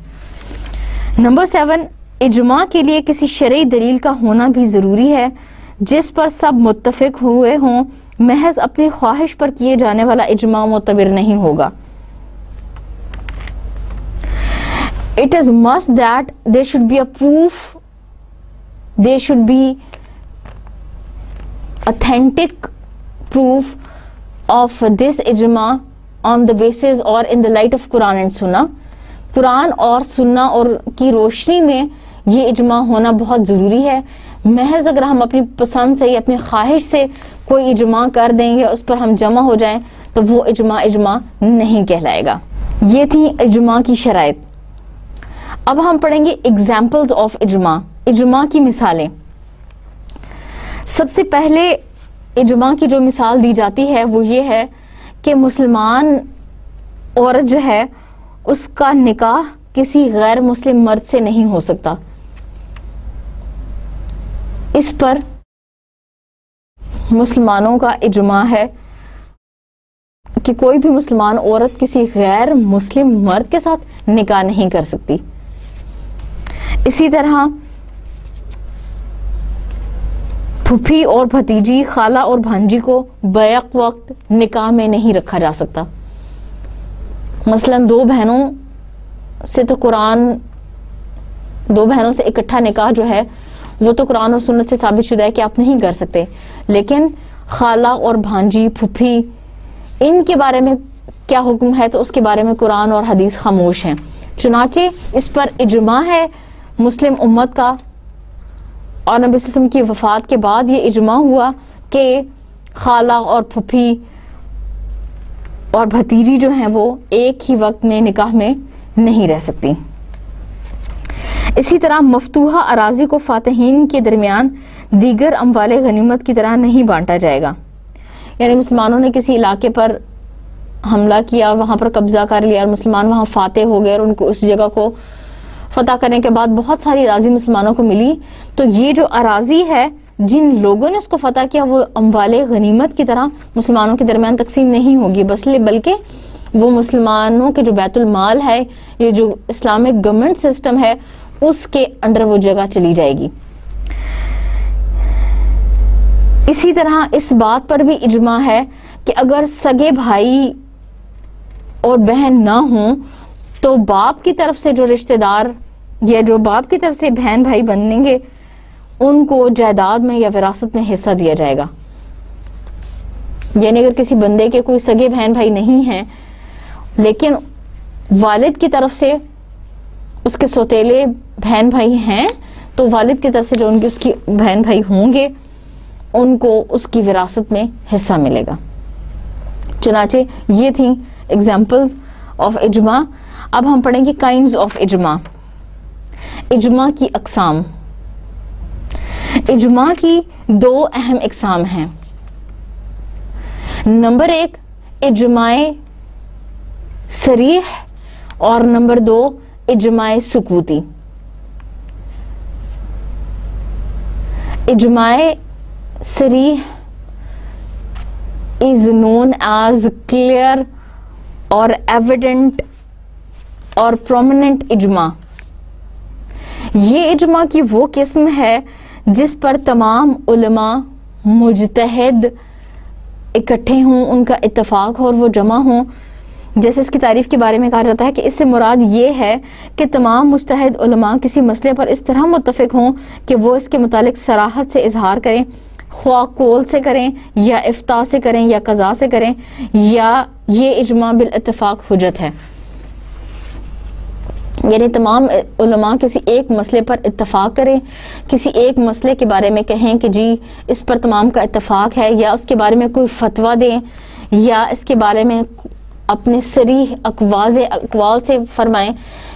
Number 7، اجماع کے لیے کسی شرعی دلیل کا ہونا بھی ضروری ہے جس پر سب متفق ہوئے ہوں. محض اپنی خواہش پر کیے جانے والا اجماع معتبر نہیں ہوگا. It is must that there should be a proof, there should be authentic proof of this ijma on the basis or in the light of Quran and Sunnah. قرآن اور سنہ اور کی روشنی میں یہ اجماع ہونا بہت ضروری ہے. محض اگر ہم اپنی پسند سے یا اپنی خواہش سے کوئی اجماع کر دیں گے, اس پر ہم جمع ہو جائیں, تو وہ اجماع نہیں کہلائے گا. یہ تھی اجماع کی شرائط. اب ہم پڑھیں گے ایگزامپلز آف اجماع, اجماع کی مثالیں. سب سے پہلے اجماع کی جو مثال دی جاتی ہے وہ یہ ہے کہ مسلمان عورت جو ہے اس کا نکاح کسی غیر مسلم مرد سے نہیں ہو سکتا. اس پر مسلمانوں کا اجماع ہے کہ کوئی بھی مسلمان عورت کسی غیر مسلم مرد کے ساتھ نکاح نہیں کر سکتی. اسی طرح پھوپھی اور بھتیجی, خالہ اور بھانجی کو بیک وقت نکاح میں نہیں رکھا جا سکتا. مثلا دو بہنوں سے اکٹھا نکاح جو ہے وہ تو قرآن اور سنت سے ثابت شدہ ہے کہ آپ نہیں کر سکتے, لیکن خالہ اور بھانجی, پھوپھی, ان کے بارے میں کیا حکم ہے تو اس کے بارے میں قرآن اور حدیث خاموش ہیں. چنانچہ اس پر اجماع ہے مسلم امت کا, اور نبی صلی اللہ علیہ وسلم کی وفات کے بعد یہ اجماع ہوا کہ خالہ اور پھوپھی اور بھتیجی جو ہیں وہ ایک ہی وقت میں نکاح میں نہیں رہ سکتی. اسی طرح مفتوحہ اراضی کو فاتحین کے درمیان دیگر اموال غنیمت کی طرح نہیں بانٹا جائے گا. یعنی مسلمانوں نے کسی علاقے پر حملہ کیا, وہاں پر قبضہ کر لیا اور مسلمان وہاں فاتح ہو گئے اور ان کو اس جگہ کو فتح کرنے کے بعد بہت ساری اراضی مسلمانوں کو ملی, تو یہ جو اراضی ہے جن لوگوں نے اس کو فتح کیا وہ اموال غنیمت کی طرح مسلمانوں کے درمیان تقسیم نہیں ہوگی, بلکہ وہ مسلمانوں کے جو بیت المال ہے, یہ جو اسلامک گورنمنٹ سسٹم ہے, اس کے انڈر وہ جگہ چلی جائے گی. اسی طرح اس بات پر بھی اجماع ہے کہ اگر سگے بھائی اور بہن نہ ہوں تو باپ کی طرف سے جو رشتہ دار یا جو باپ کی طرف سے بہن بھائی بنیں گے ان کو جائیداد میں یا وراثت میں حصہ دیا جائے گا. یعنی اگر کسی بندے کے کوئی سگے بہن بھائی نہیں ہیں لیکن والد کی طرف سے اس کے سوتیلے بہن بھائی ہیں, تو والد کی طرف سے جو اس کی بہن بھائی ہوں گے ان کو اس کی وراثت میں حصہ ملے گا. چنانچہ یہ تھیں ایگزامپلز آف اجماع. اب ہم پڑھیں گے کائنڈز آف اجماع, اجماع کی اقسام. اجماع کی دو اہم اقسام ہیں. نمبر 1 اجماع صریح اور نمبر 2 اجماع سکوتی. اجماع صریح is known as clear اور evident اور prominent اجماع. یہ اجماع کی وہ قسم ہے جس پر تمام علماء مجتہد اکٹھے ہوں, ان کا اتفاق ہو اور وہ جمع ہوں. جیسے اس کی تعریف کے بارے میں کہا جاتا ہے کہ اس سے مراد یہ ہے کہ تمام مجتہد علماء کسی مسئلے پر اس طرح متفق ہوں کہ وہ اس کے متعلق صراحت سے اظہار کریں, خواہ قول سے کریں یا افتاء سے کریں یا قضاء سے کریں, یا یہ اجماع بالاتفاق حجت ہے. یعنی تمام علماء کسی ایک مسئلے پر اتفاق کریں, کسی ایک مسئلے کے بارے میں کہیں کہ جی اس پر تمام کا اتفاق ہے, یا اس کے بارے میں کوئی فتویٰ دیں, یا اس کے بارے میں اپنے صریح اقوال سے فرمائیں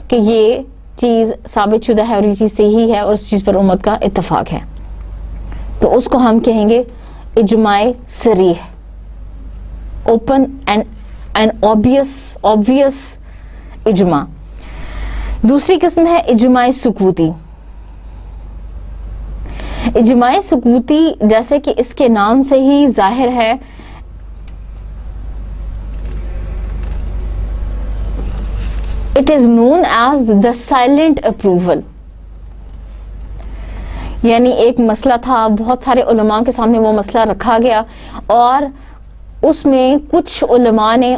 کہ یہ چیز ثابت شدہ ہے اور یہ چیز صحیح ہے اور اس چیز پر امت کا اتفاق ہے, تو اس کو ہم کہیں گے اجماع صریح, اوپن اینڈ obvious اجماع. دوسری قسم ہے اجماع سکوتی. اجماع سکوتی جیسے کہ اس کے نام سے ہی ظاہر ہے it is known as the silent approval. یعنی ایک مسئلہ تھا, بہت سارے علماء کے سامنے وہ مسئلہ رکھا گیا اور اس میں کچھ علماء نے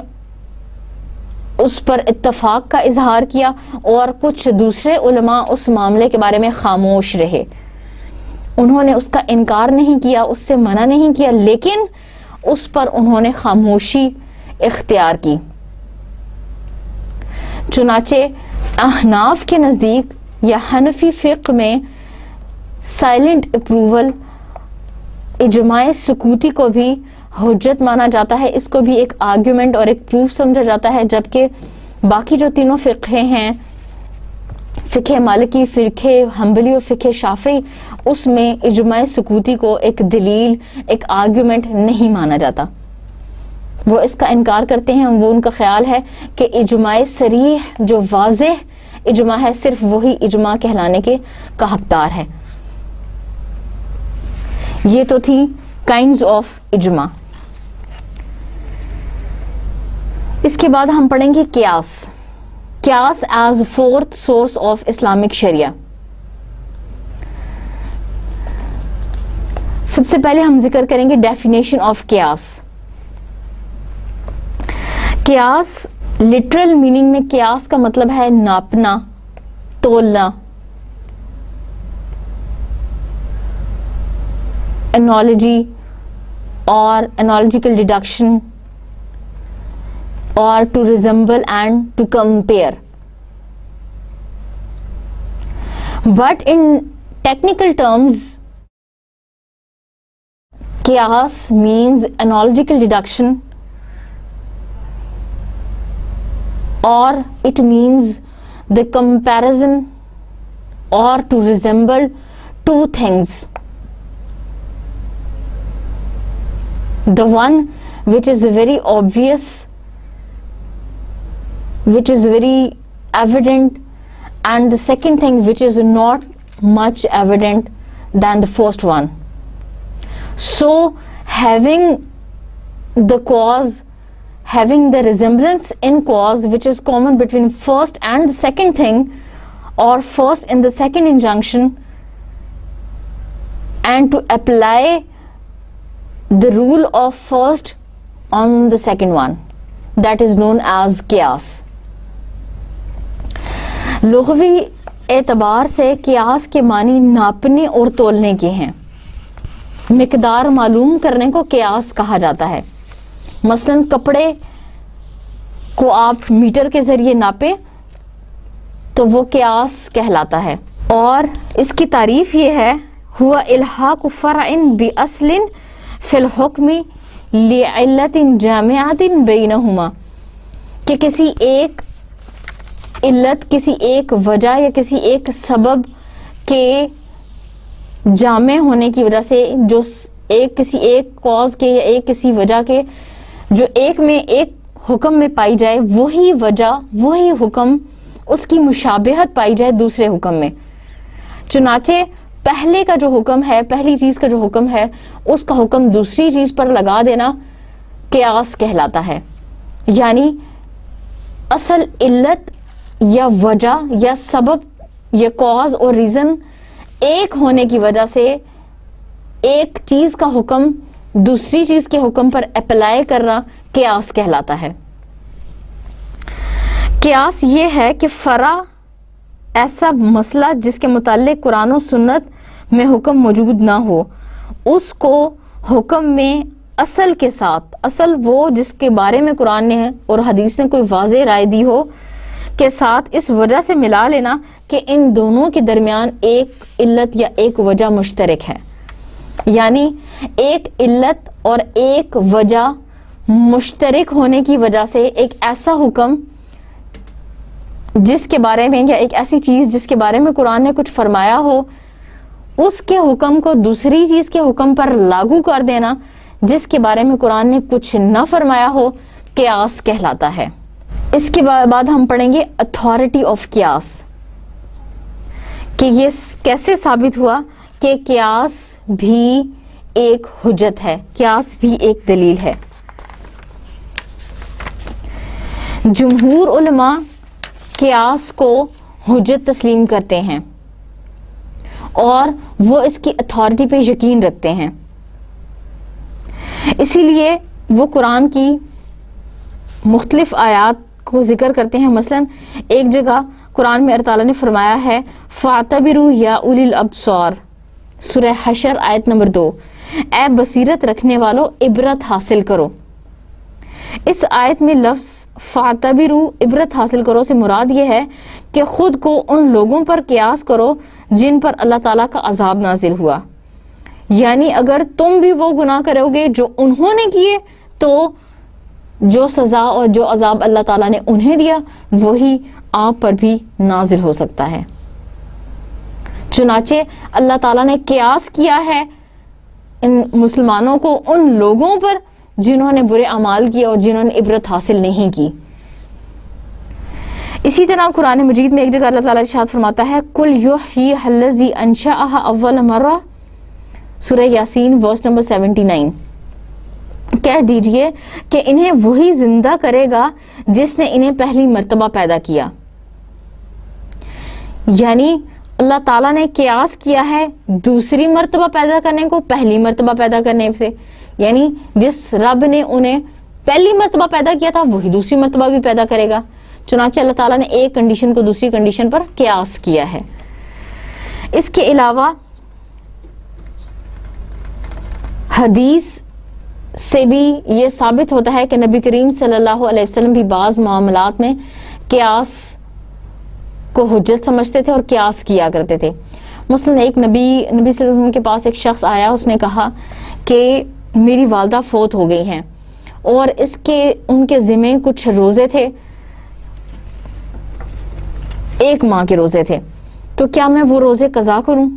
اس پر اتفاق کا اظہار کیا اور کچھ دوسرے علماء اس معاملے کے بارے میں خاموش رہے. انہوں نے اس کا انکار نہیں کیا, اس سے منع نہیں کیا, لیکن اس پر انہوں نے خاموشی اختیار کی. چنانچہ احناف کے نزدیک یا حنفی فقہ میں سائلنٹ اپروول اجماع سکوتی کو بھی حجت مانا جاتا ہے, اس کو بھی ایک آرگیومنٹ اور ایک پروف سمجھا جاتا ہے, جبکہ باقی جو تینوں فقہ ہیں, فقہ مالکی, فقہ حنبلی اور فقہ شافعی, اس میں اجماع سکوتی کو ایک دلیل, ایک آرگیومنٹ نہیں مانا جاتا. وہ اس کا انکار کرتے ہیں. وہ ان کا خیال ہے کہ اجماع صریح جو واضح اجماع ہے صرف وہی اجماع کہلانے کے کا حقدار ہے. یہ تو تھی کائنڈز آف اجماع. اس کے بعد ہم پڑھیں گے قیاس. Qiyas is fourth source of Islamic sharia. سب سے پہلے ہم ذکر کریں گے ڈیفینیشن آف قیاس. قیاس لٹرل میننگ میں قیاس کا مطلب ہے ناپنا, تولنا. انالوجی اور انالوجیکل ڈیڈکشن اور to resemble and to compare. But in technical terms قیاس means analogical deduction or it means the comparison or to resemble two things. The one which is very obvious, which is very evident, and the second thing which is not much evident than the first one. So having the cause, having the resemblance in cause which is common between first and the second thing, or first in the second injunction, and to apply the rule of first on the second one, that is known as qiyas. لغوی اعتبار سے قیاس کے معنی ناپنے اور تولنے کے ہیں. مقدار معلوم کرنے کو قیاس کہا جاتا ہے. مثلا کپڑے کو آپ میٹر کے ذریعے ناپیں تو وہ قیاس کہلاتا ہے. اور اس کی تعریف یہ ہے ہوا الحاق فرع باصل فی الحکم لعلت جامعۃ بینہما، کہ کسی ایک علت، کسی ایک وجہ یا کسی ایک سبب کے جامع ہونے کی وجہ سے، جو ایک کسی ایک کاز کے یا ایک کسی وجہ کے جو ایک میں ایک حکم میں پائی جائے، وہی وجہ وہی حکم اس کی مشابہت پائی جائے دوسرے حکم میں. چنانچہ پہلے کا جو حکم ہے، پہلی چیز کا جو حکم ہے، اس کا حکم دوسری چیز پر لگا دینا قیاس کہلاتا ہے. یعنی اصل علت یا وجہ یا سبب یا کاز اور ریزن ایک ہونے کی وجہ سے ایک چیز کا حکم دوسری چیز کے حکم پر اپلائی کرنا قیاس کہلاتا ہے. قیاس یہ ہے کہ فرع ایسا مسئلہ جس کے متعلق قرآن و سنت میں حکم موجود نہ ہو، اس کو حکم میں اصل کے ساتھ، اصل وہ جس کے بارے میں قرآن نے اور حدیث نے کوئی واضح رائے دی ہو کے ساتھ اس وجہ سے ملا لینا کہ ان دونوں کے درمیان ایک علت یا ایک وجہ مشترک ہے. یعنی ایک علت اور ایک وجہ مشترک ہونے کی وجہ سے ایک ایسا حکم جس کے بارے میں، یا ایک ایسی چیز جس کے بارے میں قرآن نے کچھ فرمایا ہو، اس کے حکم کو دوسری چیز کے حکم پر لاگو کر دینا جس کے بارے میں قرآن نے کچھ نہ فرمایا ہو، قیاس کہلاتا ہے. اس کے بعد ہم پڑھیں گے اتھارٹی آف قیاس. کہ یہ کیسے ثابت ہوا کہ قیاس بھی ایک حجت ہے، قیاس بھی ایک دلیل ہے. جمہور علماء قیاس کو حجت تسلیم کرتے ہیں اور وہ اس کی اتھارٹی پہ یقین رکھتے ہیں. اسی لیے وہ قرآن کی مختلف آیات کو ذکر کرتے ہیں. مثلا ایک جگہ قرآن میں اللہ تعالیٰ نے فرمایا ہے فَاعْتَبِرُوا يَا أُولِي الْأَبْصَارِ، سورہ حشر آیت نمبر 2، اے بصیرت رکھنے والو عبرت حاصل کرو. اس آیت میں لفظ فَاعْتَبِرُوا عبرت حاصل کرو سے مراد یہ ہے کہ خود کو ان لوگوں پر قیاس کرو جن پر اللہ تعالیٰ کا عذاب نازل ہوا. یعنی اگر تم بھی وہ گناہ کرو گے جو انہوں نے کیے تو جو سزا اور جو عذاب اللہ تعالیٰ نے انہیں دیا وہی آپ پر بھی نازل ہو سکتا ہے. چنانچہ اللہ تعالیٰ نے قیاس کیا ہے ان مسلمانوں کو ان لوگوں پر جنہوں نے برے اعمال کیے اور جنہوں نے عبرت حاصل نہیں کی. اسی طرح قرآن مجید میں ایک جگہ اللہ تعالیٰ ارشاد فرماتا ہے قُلْ يُحْيِيهَا الَّذِي أَنشَأَهَا أَوَّلَ مَرَّةٍ، سورہ یاسین ورس نمبر 79. کہہ دیجئے کہ انہیں وہی زندہ کرے گا جس نے انہیں پہلی مرتبہ پیدا کیا. یعنی اللہ تعالیٰ نے قیاس کیا ہے دوسری مرتبہ پیدا کرنے کو پہلی مرتبہ پیدا کرنے سے. یعنی جس رب نے انہیں پہلی مرتبہ پیدا کیا تھا وہی دوسری مرتبہ بھی پیدا کرے گا. چنانچہ اللہ تعالیٰ نے ایک کنڈیشن کو دوسری کنڈیشن پر قیاس کیا ہے. اس کے علاوہ حدیث سے بھی یہ ثابت ہوتا ہے کہ نبی کریم صلی اللہ علیہ وسلم بھی بعض معاملات میں قیاس کو حجت سمجھتے تھے اور قیاس کیا کرتے تھے. مثلا ایک نبی صلی اللہ علیہ وسلم کے پاس ایک شخص آیا، اس نے کہا کہ میری والدہ فوت ہو گئی ہیں اور ان کے ذمے کچھ روزے تھے، ایک ماہ کے روزے تھے، تو کیا میں وہ روزے قضا کروں؟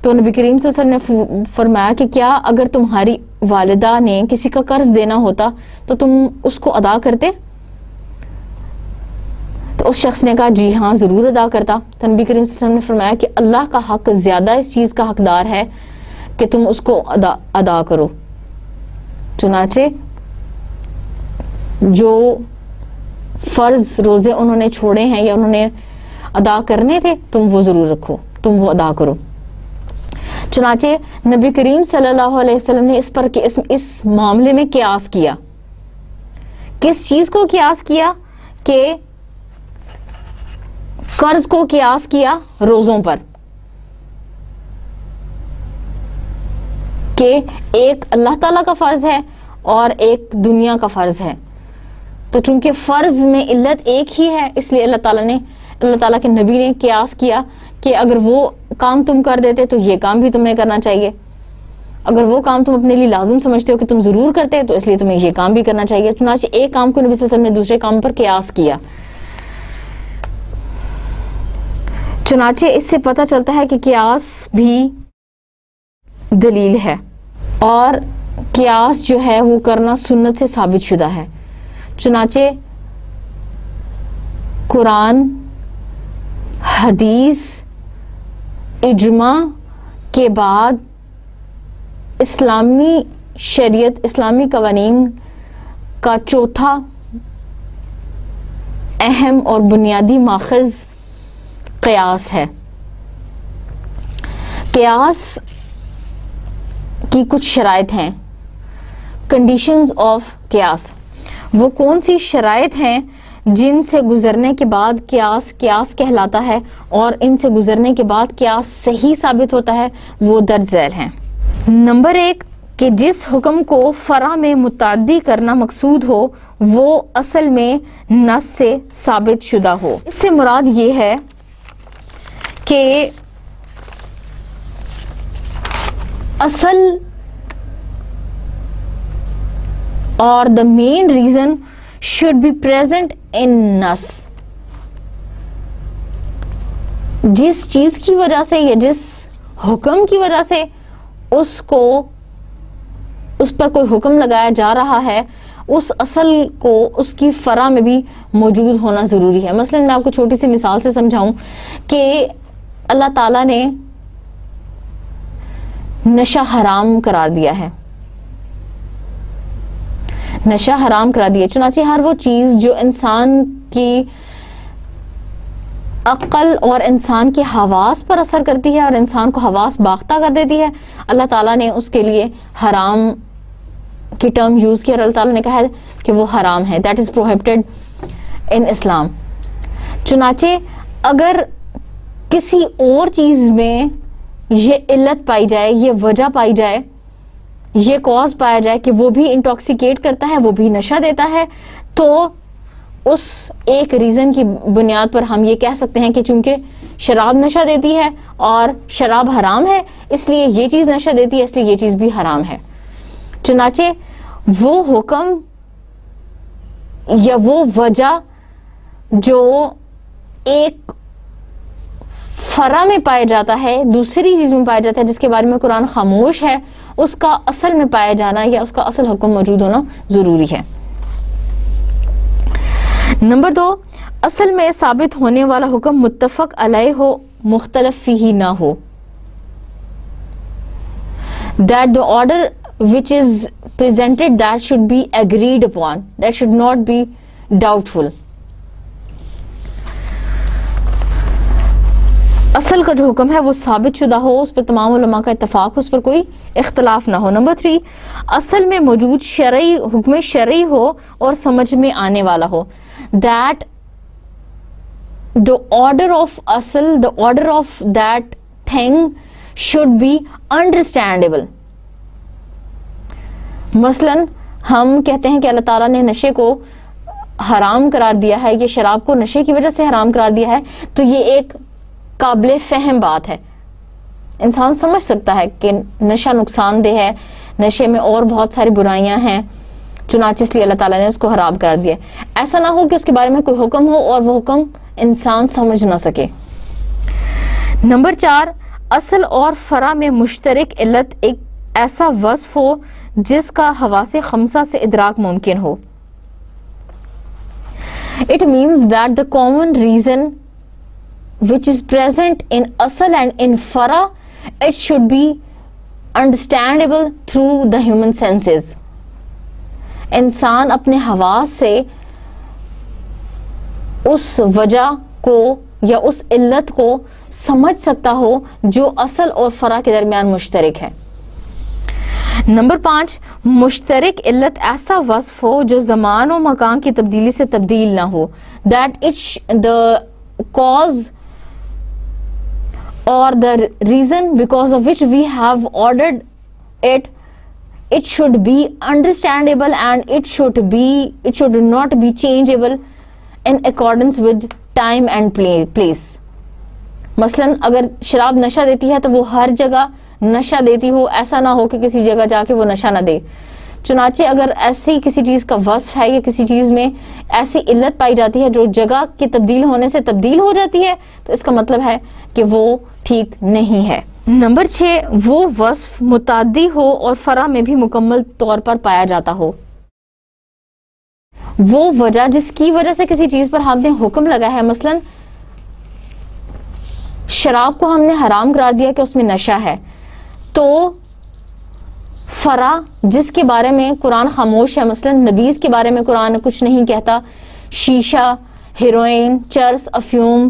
تو نبی کریم صلی اللہ علیہ وسلم نے فرمایا کہ کیا اگر تمہاری والدہ نے کسی کا قرض دینا ہوتا تو تم اس کو ادا کرتے؟ تو اس شخص نے کہا جی ہاں ضرور ادا کرتا. تو نبی کریم صلی اللہ علیہ وسلم نے فرمایا کہ اللہ کا حق زیادہ اس چیز کا حقدار ہے کہ تم اس کو ادا کرو. چنانچہ جو فرض روزے انہوں نے چھوڑے ہیں یا انہوں نے ادا کرنے تھے تم وہ ضرور رکھو، تم وہ ادا کرو. چنانچہ نبی کریم صلی اللہ علیہ وسلم نے اس معاملے میں قیاس کیا. کس چیز کو قیاس کیا؟ کہ قرض کو قیاس کیا روزوں پر، کہ ایک اللہ تعالیٰ کا فرض ہے اور ایک دنیا کا فرض ہے. تو چونکہ فرض میں علت ایک ہی ہے اس لیے اللہ تعالیٰ کے نبی نے قیاس کیا کہ اگر وہ کام تم کر دیتے تو یہ کام بھی تمہیں کرنا چاہیے، اگر وہ کام تم اپنے لیے لازم سمجھتے ہو کہ تم ضرور کرتے تو اس لیے تمہیں یہ کام بھی کرنا چاہیے. چنانچہ ایک کام کو نبی صلی اللہ علیہ وسلم نے دوسرے کام پر قیاس کیا. چنانچہ اس سے پتہ چلتا ہے کہ قیاس بھی دلیل ہے اور قیاس جو ہے وہ کرنا سنت سے ثابت شدہ ہے. چنانچہ قرآن، حدیث، اجماع کے بعد اسلامی شریعت، اسلامی قوانین کا چوتھا اہم اور بنیادی ماخذ قیاس ہے. قیاس کی کچھ شرائط ہیں، کنڈیشنز آف قیاس. وہ کون سی شرائط ہیں جن سے گزرنے کے بعد قیاس کہلاتا ہے اور ان سے گزرنے کے بعد قیاس صحیح ثابت ہوتا ہے؟ وہ درج ذیل ہیں. نمبر 1 کہ جس حکم کو فرع میں متعدی کرنا مقصود ہو وہ اصل میں نص سے ثابت شدہ ہو. اس سے مراد یہ ہے کہ اصل اور the main reason should be present in nas. جس چیز کی وجہ سے یا جس حکم کی وجہ سے اس پر کوئی حکم لگایا جا رہا ہے اس اصل کو اس کی فرع میں بھی موجود ہونا ضروری ہے. مثلا میں آپ کو چھوٹی سی مثال سے سمجھاؤں کہ اللہ تعالیٰ نے نشہ حرام قرار دیا ہے، نشہ حرام قرار دیا. چنانچہ ہر وہ چیز جو انسان کی عقل اور انسان کے حواس پر اثر کرتی ہے اور انسان کو حواس باختہ کر دیتی ہے، اللہ تعالیٰ نے اس کے لیے حرام کی ٹرم یوز کیا اور اللہ تعالیٰ نے کہا ہے کہ وہ حرام ہے. دیٹ از پروہیبٹڈ ان اسلام. چنانچہ اگر کسی اور چیز میں یہ علت پائی جائے، یہ وجہ پائی جائے، یہ کاز پایا جائے کہ وہ بھی انٹاکسیکیٹ کرتا ہے، وہ بھی نشہ دیتا ہے، تو اس ایک ریزن کی بنیاد پر ہم یہ کہہ سکتے ہیں کہ چونکہ شراب نشہ دیتی ہے اور شراب حرام ہے اس لیے یہ چیز نشہ دیتی ہے، اس لیے یہ چیز بھی حرام ہے. چنانچہ وہ حکم یا وہ وجہ جو ایک فرع میں پایا جاتا ہے، دوسری چیز میں پایا جاتا ہے جس کے بارے میں قرآن خاموش ہے، اس کا اصل میں پایا جانا یا اس کا اصل حکم موجود ہونا ضروری ہے. نمبر 2، اصل میں ثابت ہونے والا حکم متفق علیہ ہو، مختلف فیہ نہ ہو. That the order which is presented that should be agreed upon, that should not be doubtful. اصل کا جو حکم ہے وہ ثابت شدہ ہو، اس پر تمام علماء کا اتفاق ہو، اس پر کوئی اختلاف نہ ہو. نمبر 3، اصل میں موجود شرعی حکم شرعی ہو اور سمجھ میں آنے والا ہو. That the order of asl, the order of that thing should be understandable. مثلاً ہم کہتے ہیں کہ اللہ تعالیٰ نے نشے کو حرام قرار دیا ہے، یہ شراب کو نشے کی وجہ سے حرام قرار دیا ہے، تو یہ ایک قابل فہم بات ہے، انسان سمجھ سکتا ہے کہ نشہ نقصان دہ ہے، نشے میں اور بہت ساری برائیاں ہیں، چنانچہ اس لیے اللہ تعالیٰ نے اس کو حرام قرار دیا. ایسا نہ ہو کہ اس کے بارے میں کوئی حکم ہو اور وہ حکم انسان سمجھ نہ سکے. نمبر 4، اصل اور فرع میں مشترک علت ایک ایسا وصف ہو جس کا حواس خمسہ سے ادراک ممکن ہو. It means that the common reason which is present in asal and in fara, it should be understandable through the human senses. انسان اپنے حواس سے اس وجہ کو یا اس علت کو سمجھ سکتا ہو جو اصل اور فرع کے درمیان مشترک ہے. نمبر 5، مشترک علت ایسا وصف ہو جو زمان و مکان کی تبدیلی سے تبدیل نہ ہو. That the cause or the reason because of which we have ordered it, it should be understandable and it should not be changeable in accordance with time and place. مثلاً اگر شراب نشہ دیتی ہے تو وہ ہر جگہ نشہ دیتی ہو، ایسا نہ ہو کہ کسی جگہ جا کے وہ نشہ نہ دے. چنانچہ اگر ایسی کسی چیز کا وصف ہے یا کسی چیز میں ایسی علت پائی جاتی ہے جو جگہ کے تبدیل ہونے سے تبدیل ہو جاتی ہے تو اس کا مطلب ہے کہ وہ ٹھیک نہیں ہے. نمبر 6، وہ وصف متعدی ہو اور فرع میں بھی مکمل طور پر پایا جاتا ہو. وہ وجہ جس کی وجہ سے کسی چیز پر ہم نے حکم لگا ہے، مثلاً شراب کو ہم نے حرام قرار دیا کہ اس میں نشہ ہے، تو فرع جس کے بارے میں قرآن خاموش ہے، مثلاً نبیذ کے بارے میں قرآن کچھ نہیں کہتا، شیشہ، ہیروئن، چرس، افیوم،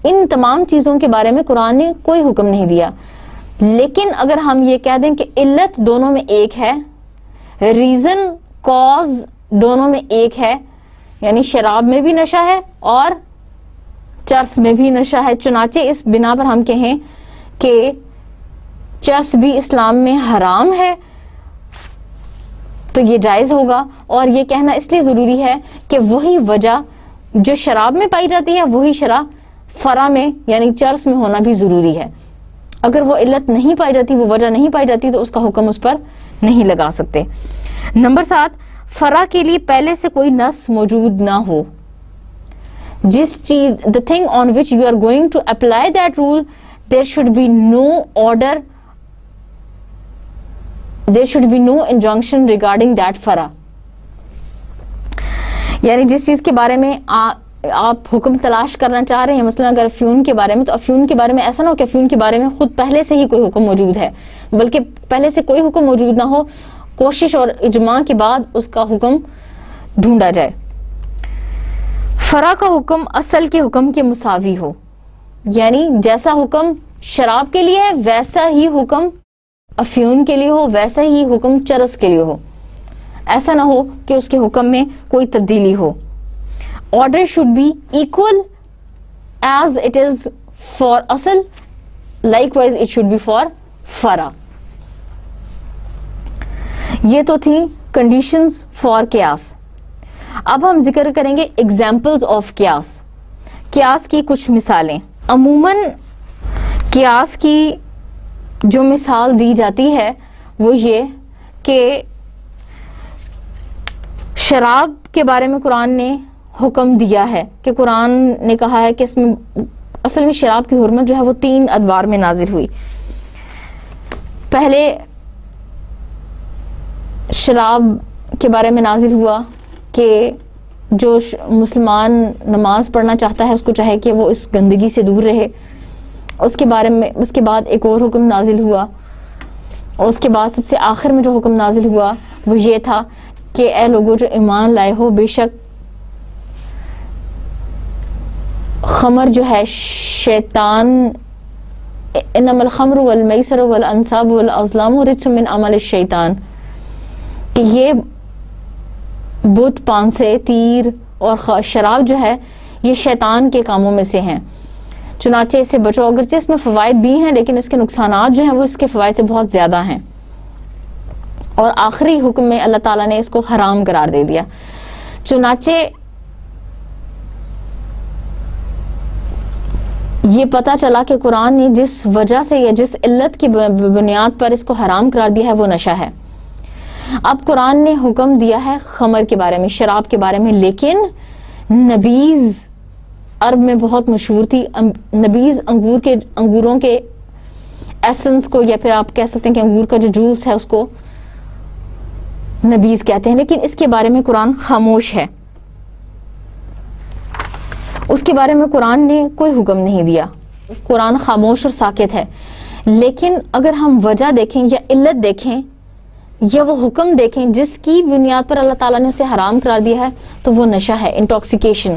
ان تمام چیزوں کے بارے میں قرآن نے کوئی حکم نہیں دیا. لیکن اگر ہم یہ کہہ دیں کہ علت دونوں میں ایک ہے، ریزن کاز دونوں میں ایک ہے، یعنی شراب میں بھی نشہ ہے اور چرس میں بھی نشہ ہے، چنانچہ اس بنا پر ہم کہیں کہ چرس بھی اسلام میں حرام ہے، تو یہ جائز ہوگا. اور یہ کہنا اس لیے ضروری ہے کہ وہی وجہ جو شراب میں پائی جاتی ہے وہی شراب فرع میں یعنی چرس میں ہونا بھی ضروری ہے. اگر وہ علت نہیں پائی جاتی، وہ وجہ نہیں پائی جاتی، تو اس کا حکم اس پر نہیں لگا سکتے. نمبر 7، فرع کے لیے پہلے سے کوئی نص موجود نہ ہو. جس چیز the thing on which you are going to apply that rule, there should be no order, there should be no injunction regarding that فرع. یعنی جس چیز کے بارے میں آپ حکم تلاش کرنا چاہ رہے ہیں مثلا اگر افیون کے بارے میں، تو افیون کے بارے میں ایسا نہ ہو کہ افیون کے بارے میں خود پہلے سے ہی کوئی حکم موجود ہے، بلکہ پہلے سے کوئی حکم موجود نہ ہو، کوشش اور اجماع کے بعد اس کا حکم ڈھونڈا جائے۔ فرع کا حکم اصل کے حکم کے مساوی ہو، یعنی جیسا حکم شراب کے لیے ہے ویسا ہی حکم افیون کے لیے ہو، ویسا ہی حکم چرس کے لیے ہو، ایسا نہ ہو کہ اس کے حکم میں کوئی تبدیلی ہو۔ Order should be equal as it is for asl, likewise it should be for fara۔ یہ تو تھی conditions for قیاس۔ اب ہم ذکر کریں گے examples of قیاس، قیاس کی کچھ مثالیں۔ عموماً قیاس کی جو مثال دی جاتی ہے وہ یہ کہ شراب کے بارے میں قرآن نے حکم دیا ہے کہ قرآن نے کہا ہے کہ اس میں اصل میں شراب کی حرمت جو ہے وہ 3 ادوار میں نازل ہوئی۔ پہلے شراب کے بارے میں نازل ہوا کہ جو مسلمان نماز پڑھنا چاہتا ہے اس کو چاہے کہ وہ اس گندگی سے دور رہے۔ اس کے بارے میں اس کے بعد ایک اور حکم نازل ہوا، اور اس کے بعد سب سے آخر میں جو حکم نازل ہوا وہ یہ تھا کہ اے لوگوں جو ایمان لائے ہو، بے شک خمر جو ہے شیطان، انما الخمر والمیسر والانصاب والازلام رجس من عمل الشیطان، کہ یہ بت، پانسے، تیر اور شراب جو ہے یہ شیطان کے کاموں میں سے ہیں، چنانچہ اس سے بچو۔ اگرچہ اس میں فوائد بھی ہیں لیکن اس کے نقصانات جو ہیں وہ اس کے فوائد سے بہت زیادہ ہیں۔ اور آخری حکم میں اللہ تعالیٰ نے اس کو حرام قرار دے دیا۔ چنانچہ یہ پتہ چلا کہ قرآن نے جس وجہ سے یا جس علت کی بنیاد پر اس کو حرام قرار دیا ہے وہ نشہ ہے۔ اب قرآن نے حکم دیا ہے خمر کے بارے میں، شراب کے بارے میں، لیکن نبیذ عرب میں بہت مشہور تھی۔ نبیذ انگوروں کے ایسنس کو، یا پھر آپ کہہ سکتے ہیں کہ انگور کا جو جوس ہے اس کو نبیذ کہتے ہیں، لیکن اس کے بارے میں قرآن خاموش ہے، اس کے بارے میں قرآن نے کوئی حکم نہیں دیا، قرآن خاموش اور ساکت ہے۔ لیکن اگر ہم وجہ دیکھیں یا علت دیکھیں یا وہ حکم دیکھیں جس کی بنیاد پر اللہ تعالیٰ نے اسے حرام قرار دیا ہے تو وہ نشہ ہے، انٹاکسیکیشن۔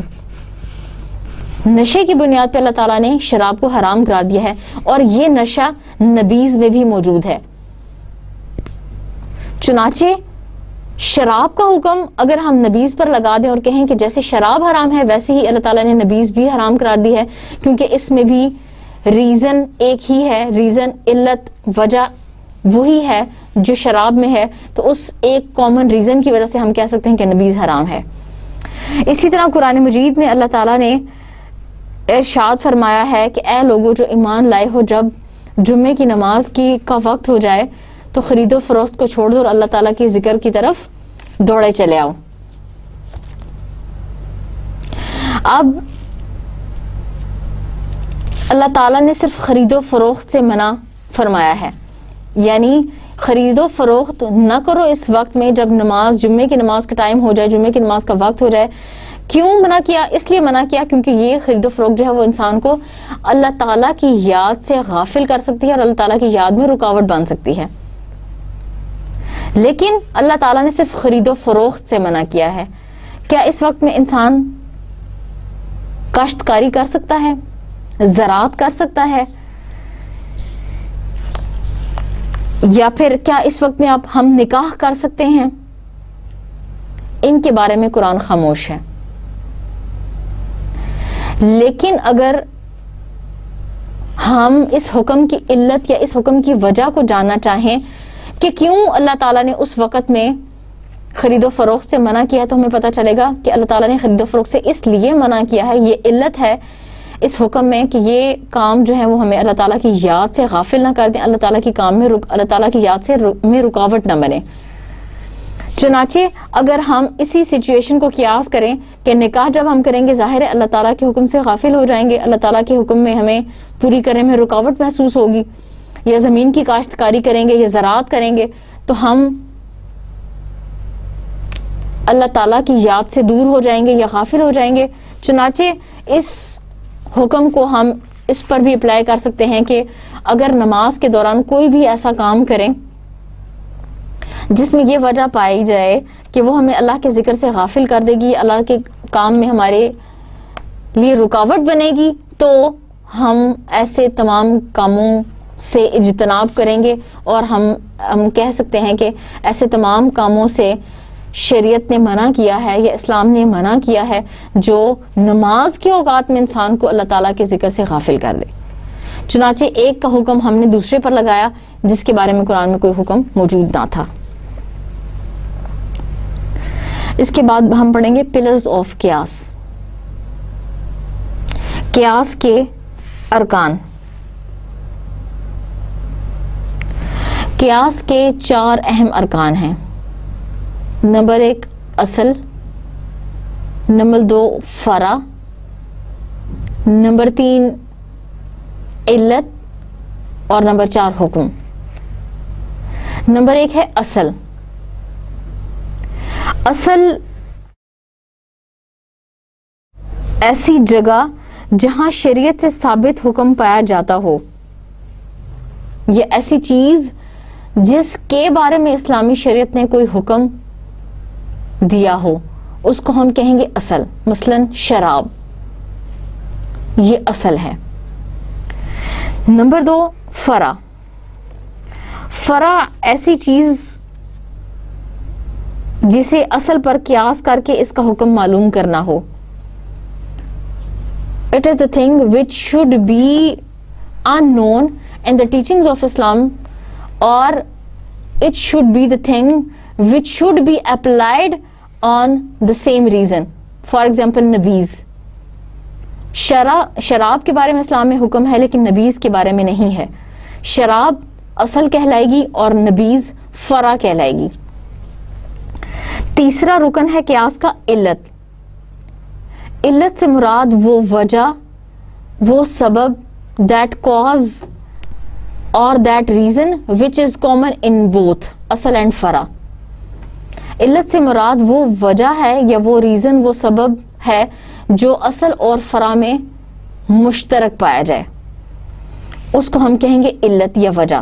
نشے کی بنیاد پہ اللہ تعالیٰ نے شراب کو حرام قرار دیا ہے، اور یہ نشہ نبیذ میں بھی موجود ہے۔ چنانچہ شراب کا حکم اگر ہم نبیذ پر لگا دیں اور کہیں کہ جیسے شراب حرام ہے ویسے ہی اللہ تعالیٰ نے نبیذ بھی حرام قرار دی ہے، کیونکہ اس میں بھی ریزن ایک ہی ہے، ریزن، علت، وجہ وہی ہے جو شراب میں ہے، تو اس ایک کامن ریزن کی وجہ سے ہم کہہ سکتے ہیں کہ نبیذ حرام ہے۔ اسی طرح قرآن مجید میں اللہ تعالیٰ نے ارشاد فرمایا ہے کہ اے لوگوں جو ایمان لائے ہو، جب جمعے کی نماز کا وقت ہو جائے تو خرید و فروخت کو چھوڑ دو اور اللہ تعالیٰ کی ذکر کی طرف دوڑے چلے آؤ۔ اب اللہ تعالیٰ نے صرف خرید و فروخت سے منع فرمایا ہے، یعنی خرید و فروخت نہ کرو اس وقت میں جب نماز، جمعے کی نماز کا ٹائم ہو جائے، جمعے کی نماز کا وقت ہو جائے۔ کیوں منع کیا؟ اس لیے منع کیا کیونکہ یہ خرید و فروخت جو ہے وہ انسان کو اللہ تعالیٰ کی یاد سے غافل کر سکتی ہے اور اللہ تعالیٰ کی یاد میں رکاوٹ بن سکتی ہے۔ لیکن اللہ تعالیٰ نے صرف خرید و فروخت سے منع کیا ہے۔ کیا اس وقت میں انسان کاشتکاری کر سکتا ہے، زراعت کر سکتا ہے، یا پھر کیا اس وقت میں ہم نکاح کر سکتے ہیں؟ ان کے بارے میں قرآن خاموش ہے۔ لیکن اگر ہم اس حکم کی علت یا اس حکم کی وجہ کو جاننا چاہیں کہ کیوں اللہ تعالیٰ نے اس وقت میں خرید و فروخت سے منع کیا، تو ہمیں پتہ چلے گا کہ اللہ تعالیٰ نے خرید و فروخت سے اس لیے منع کیا ہے، یہ علت ہے اس حکم میں کہ یہ کام جو ہے وہ ہمیں اللہ تعالیٰ کی یاد سے غافل نہ کر دیں، اللہ تعالیٰ کی کام میں اللہ تعالیٰ کی یاد سے میں رکاوٹ نہ بنے۔ چنانچہ اگر ہم اسی سچویشن کو قیاس کریں کہ نکاح جب ہم کریں گے ظاہر ہے اللہ تعالیٰ کے حکم سے غافل ہو جائیں گے، اللہ تعالیٰ کے حکم میں ہمیں پوری کرنے میں رکاوٹ محسوس ہوگی، یا زمین کی کاشتکاری کریں گے یا زراعت کریں گے تو ہم اللہ تعالیٰ کی یاد سے دور ہو جائیں گے یا غافل ہو جائیں گے. چنانچہ اس حکم کو ہم اس پر بھی اپلائی کر سکتے ہیں کہ اگر نماز کے دوران کوئی بھی ایسا کام کریں جس میں یہ وجہ پائی جائے کہ وہ ہمیں اللہ کے ذکر سے غافل کر دے گی, اللہ کے کام میں ہمارے لیے رکاوٹ بنے گی, تو ہم ایسے تمام کاموں سے اجتناب کریں گے. اور ہم کہہ سکتے ہیں کہ ایسے تمام کاموں سے شریعت نے منع کیا ہے یا اسلام نے منع کیا ہے جو نماز کے اوقات میں انسان کو اللہ تعالیٰ کے ذکر سے غافل کر دے. چنانچہ ایک کا حکم ہم نے دوسرے پر لگایا جس کے بارے میں قرآن میں کوئی حکم موجود نہ تھا. اس کے بعد ہم پڑھیں گے پلرز آف قیاس. قیاس کے ارکان. قیاس کے 4 اہم ارکان ہیں. نمبر 1 اصل, نمبر 2 فرع, نمبر 3 علت اور نمبر 4 حکم. نمبر 1 ہے اصل. اصل ایسی جگہ جہاں شریعت سے ثابت حکم پایا جاتا ہو, یہ ایسی چیز جس کے بارے میں اسلامی شریعت نے کوئی حکم دیا ہو, اس کو ہم کہیں گے اصل. مثلا شراب, یہ اصل ہے. نمبر 2 فرع. فرع ایسی چیز جسے اصل پر قیاس کر کے اس کا حکم معلوم کرنا ہو. It is the thing which should be unknown in the teachings of Islam, or it should be the thing which should be applied on the same reason. For example, نبیذ. شراب کے بارے میں اسلام میں حکم ہے لیکن نبیذ کے بارے میں نہیں ہے. شراب اصل کہلائے گی اور نبیذ فرع کہلائے گی. تیسرا رکن ہے قیاس کا علت. علت سے مراد وہ وجہ, وہ سبب, that cause or that reason which is common in both اصل and فرع. علت سے مراد وہ وجہ ہے یا وہ ریزن, وہ سبب ہے جو اصل اور فرع میں مشترک پایا جائے, اس کو ہم کہیں گے علت یا وجہ.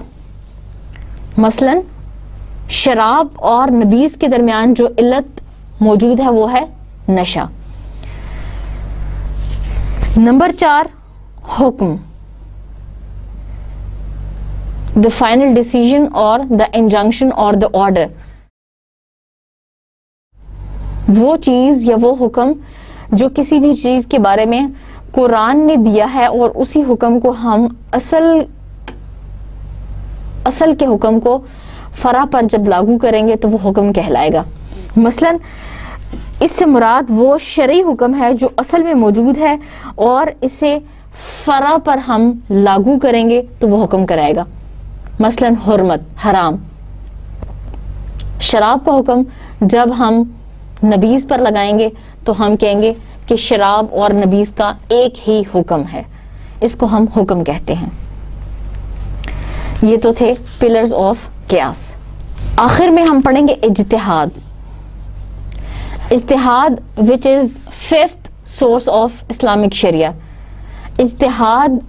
مثلا شراب اور نبیذ کے درمیان جو علت موجود ہے وہ ہے نشہ. نمبر 4 حکم. The final decision or the injunction or the order. وہ چیز یا وہ حکم جو کسی بھی چیز کے بارے میں قرآن نے دیا ہے اور اسی حکم کو ہم اصل کے حکم کو فرع پر جب لاگو کریں گے تو وہ حکم کہلائے گا. مثلا اس سے مراد وہ شرعی حکم ہے جو اصل میں موجود ہے اور اسے فرع پر ہم لاگو کریں گے تو وہ حکم کرائے گا. مثلا حرمت, حرام. شراب کا حکم جب ہم نبیذ پر لگائیں گے تو ہم کہیں گے کہ شراب اور نبیذ کا ایک ہی حکم ہے, اس کو ہم حکم کہتے ہیں. یہ تو تھے پلرز آف قیاس. آخر میں ہم پڑھیں گے اجتہاد. اجتہاد which is 5th source of Islamic Sharia. اجتہاد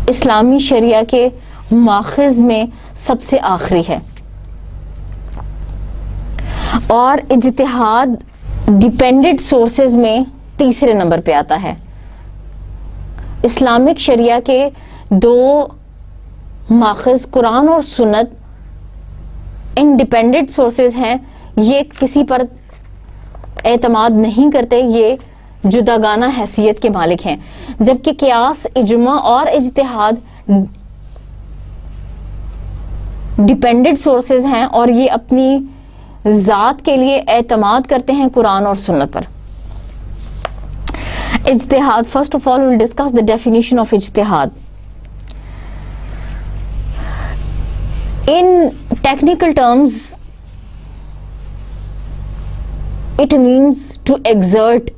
اسلامی شریعہ کے ماخذ میں سب سے آخری ہے, اور اجتہاد ڈیپینڈنٹ سورسز میں تیسرے نمبر پہ آتا ہے. اسلامک شریعہ کے 2 ماخذ قرآن اور سنت انڈیپینڈنٹ سورسز ہیں, یہ کسی پر اعتماد نہیں کرتے, یہ جداگانہ حیثیت کے مالک ہیں. جبکہ قیاس, اجماع اور اجتہاد ڈیپینڈنٹ سورسز ہیں اور یہ اپنی ذات کے لیے اعتماد کرتے ہیں قرآن اور سنت پر. اجتہاد, first of all we will discuss the definition of اجتہاد. In technical terms, it means to exert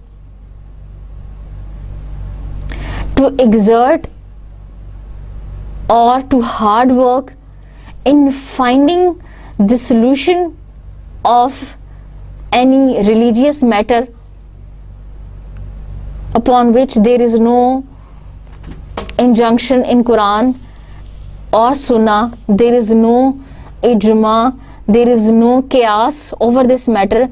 or to hard work in finding the solution of any religious matter upon which there is no injunction in Quran or Sunnah, there is no ijma, there is no qiyas over this matter,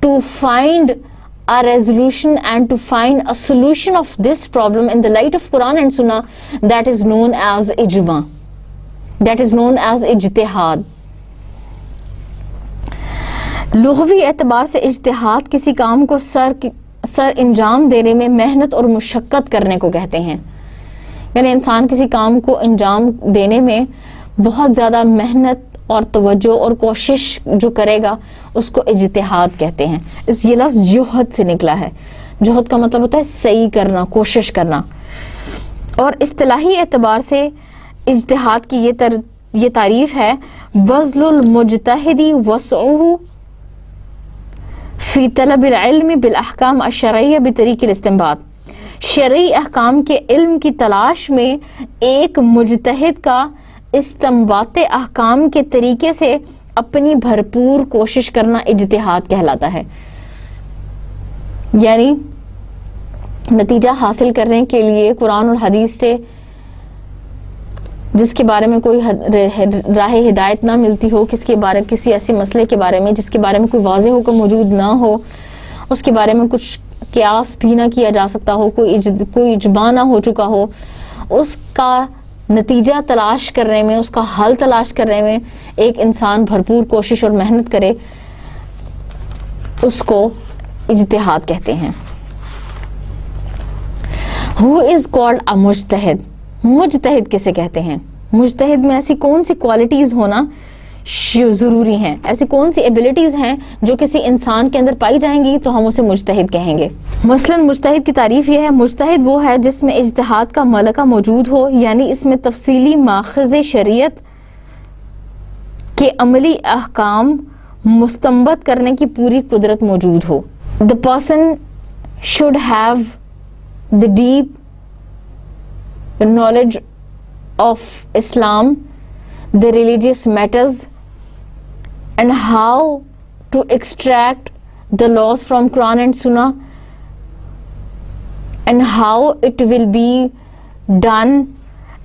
to find a resolution and to find a solution of this problem in the light of Quran and Sunnah, that is known as ijma, that is known as ijtihad. لغوی اعتبار سے اجتہاد کسی کام کو سر انجام دینے میں محنت اور مشقت کرنے کو کہتے ہیں. یعنی انسان کسی کام کو انجام دینے میں بہت زیادہ محنت اور توجہ اور کوشش جو کرے گا اس کو اجتہاد کہتے ہیں. یہ لفظ جہد سے نکلا ہے. جہد کا مطلب ہوتا ہے صحیح کرنا، کوشش کرنا. اور اصطلاحی اعتبار سے اجتہاد کی یہ تعریف ہے بذل المجتہد وسعہ فی طلب العلم بالاحکام الشرعیہ بطریق الاستنباط. شرعی احکام کے علم کی تلاش میں ایک مجتہد کا استنباط احکام کے طریقے سے اپنی بھرپور کوشش کرنا اجتہاد کہلاتا ہے. یعنی نتیجہ حاصل کرنے کے لیے قرآن اور حدیث سے جس کے بارے میں کوئی راہ ہدایت نہ ملتی ہو، کسی ایسے مسئلے کے بارے میں جس کے بارے میں کوئی واضح حکم موجود نہ ہو، اس کے بارے میں کچھ قیاس بھی نہ کیا جا سکتا ہو، کوئی اجماع نہ ہو چکا ہو، اس کا نتیجہ تلاش کرنے میں، اس کا حل تلاش کرنے میں ایک انسان بھرپور کوشش اور محنت کرے، اس کو اجتہاد کہتے ہیں. Who is called a مجتہد؟ مجتہد کسے کہتے ہیں؟ مجتہد میں ایسی کون سی کوالٹیز ہونا ضروری ہیں، ایسی کون سی ایبلٹیز ہیں جو کسی انسان کے اندر پائی جائیں گی تو ہم اسے مجتہد کہیں گے. مثلا مجتہد کی تعریف یہ ہے، مجتہد وہ ہے جس میں اجتہاد کا ملکہ موجود ہو، یعنی اس میں تفصیلی ماخذ شریعت کے عملی احکام مستنبط کرنے کی پوری قدرت موجود ہو. The person should have the deep knowledge of Islam, the religious matters, and how to extract the laws from Quran and Sunnah, and how it will be done,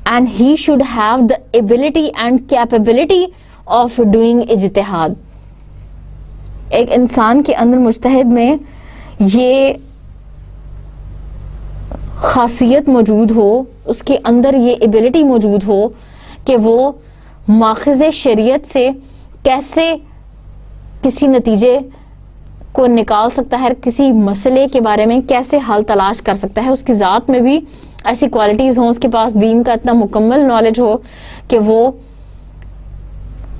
and he should have the ability and capability of doing ijtihad. ایک انسان کے اندر مجتہد میں یہ خاصیت موجود ہو، اس کے اندر یہ ability موجود ہو کہ وہ ماخذ شریعت سے کیسے کسی نتیجے کو نکال سکتا ہے، کسی مسئلے کے بارے میں کیسے حل تلاش کر سکتا ہے. اس کی ذات میں بھی ایسی کوالٹیز ہوں، اس کے پاس دین کا اتنا مکمل نالج ہو کہ وہ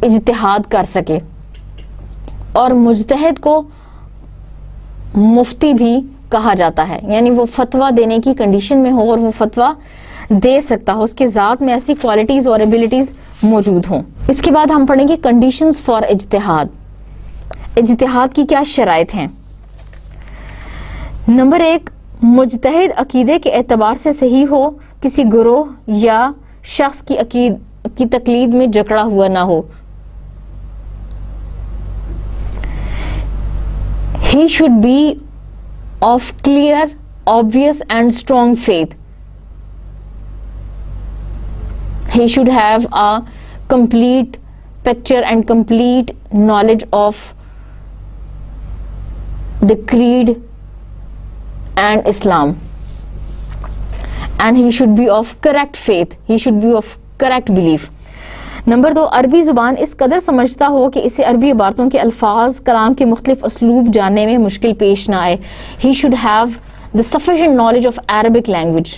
اجتہاد کر سکے. اور مجتہد کو مفتی بھی کہا جاتا ہے، یعنی وہ فتویٰ دینے کی کنڈیشن میں ہو اور وہ فتویٰ دے سکتا ہو، اس کے ذات میں ایسی کوالٹیز اور ایبلٹیز موجود ہوں. اس کے بعد ہم پڑھیں گے کنڈیشنز فار اجتہاد. اجتہاد کی کیا شرائط ہیں؟ نمبر 1، مجتہد عقیدے کے اعتبار سے صحیح ہو، کسی گروہ یا شخص کی تقلید میں جکڑا ہوا نہ ہو. He should be of clear, obvious and strong faith. He should have a complete picture and complete knowledge of the creed and Islam. And he should be of correct faith. He should be of correct belief. Number 2، عربی زبان اس قدر سمجھتا ہو کہ اسے عربی عبارتوں کے الفاظ، کلام کے مختلف اسلوب جاننے میں مشکل پیش نہ آئے. He should have the sufficient knowledge of Arabic language.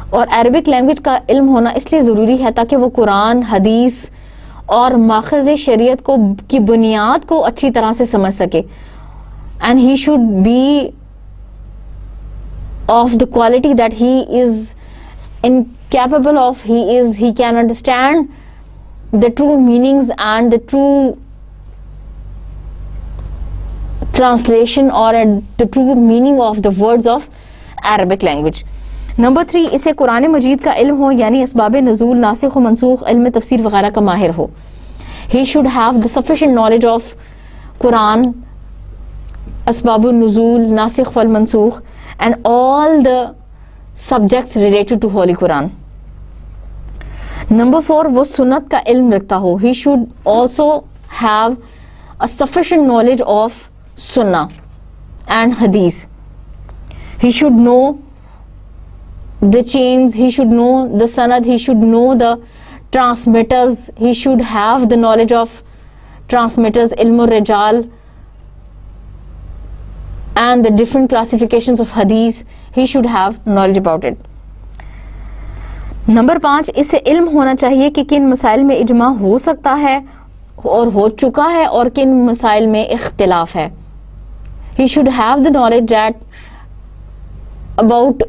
اور عربک لینگویج کا علم ہونا اس لیے ضروری ہے تاکہ وہ قرآن، حدیث اور ماخذ شریعت کی بنیاد کو اچھی طرح سے سمجھ سکے. And he should be of the quality that he is incapable of, he can understand the true meanings and the true translation or the true meaning of the words of Arabic language. Number 3، اسے قرآن مجید کا علم ہو، یعنی اسباب نزول، ناسخ و منسوخ، علم تفسیر وغیرہ کا ماہر ہو. He should have the sufficient knowledge of Quran, Asbabun Nuzul, Nasikh wal Mansukh, and all the subjects related to Holy Quran. Number 4, وہ سنت کا علم رکھتا ہو. He should also have a sufficient knowledge of Sunnah and Hadith. He should know the chains, he should know the sanad, he should know the transmitters, he should have the knowledge of transmitters, ilmul rijal, and the different classifications of hadith. He should have knowledge about it. Number 5, اسے علم ہونا چاہیے کہ کن مسائل میں اجماع ہو سکتا ہے اور ہو چکا ہے اور کن مسائل میں اختلاف ہے. He should have the knowledge that about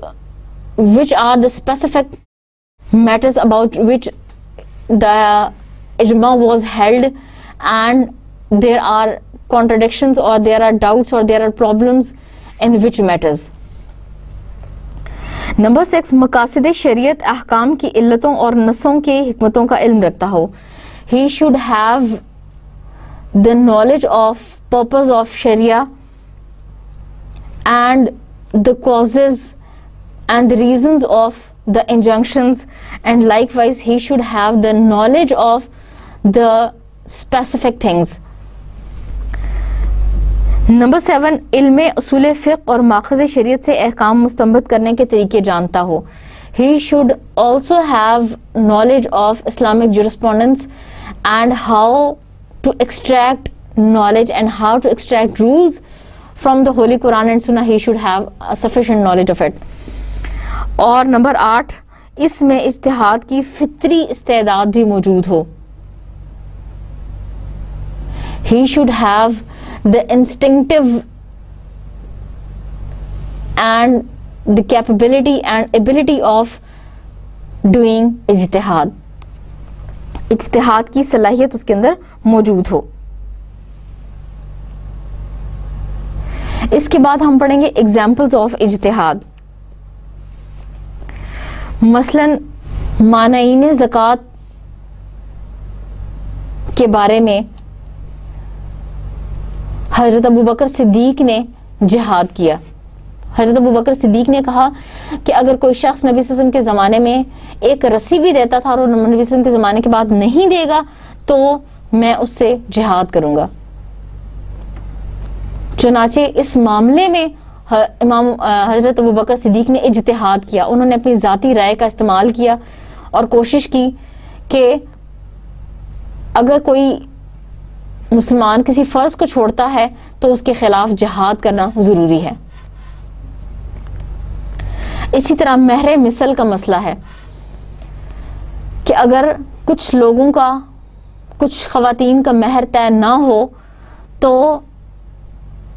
which are the specific matters about which the ijma was held, and there are contradictions or there are doubts or there are problems in which matters. Number 6, مقاصد شریعت احکام کی علتوں اور نصوں کے حکمتوں کا علم رکھتا ہو. He should have the knowledge of purpose of Sharia and the causes and the reasons of the injunctions, and likewise he should have the knowledge of the specific things. Number 7, علم اصول فقہ اور ماخذ شریعت سے احکام مستنبط کرنے کے طریقے جانتا ہو. He should also have knowledge of Islamic jurisprudence and how to extract knowledge and how to extract rules from the Holy Quran and Sunnah. He should have a sufficient knowledge of it. اور number 8, اس میں اجتہاد کی فطری استعداد بھی موجود ہو. He should have the instinctive and the capability and ability of doing اجتہاد. اجتہاد کی صلاحیت اس کے اندر موجود ہو. اس کے بعد ہم پڑھیں گے ایگزامپلز آف اجتہاد. مثلاً مانعین زکوٰۃ کے بارے میں حضرت ابوبکر صدیق نے جہاد کیا. حضرت ابوبکر صدیق نے کہا کہ اگر کوئی شخص نبی صلی اللہ علیہ وسلم کے زمانے میں ایک رسی بھی دیتا تھا اور نبی صلی اللہ علیہ وسلم کے زمانے کے بعد نہیں دے گا تو میں اس سے جہاد کروں گا. چنانچہ اس معاملے میں امام حضرت ابوبکر صدیق نے اجتہاد کیا. انہوں نے اپنی ذاتی رائے کا استعمال کیا اور کوشش کی کہ اگر کوئی مسلمان کسی فرض کو چھوڑتا ہے تو اس کے خلاف جہاد کرنا ضروری ہے. اسی طرح مہر مثل کا مسئلہ ہے کہ اگر کچھ لوگوں کا, کچھ خواتین کا مہر طے نہ ہو تو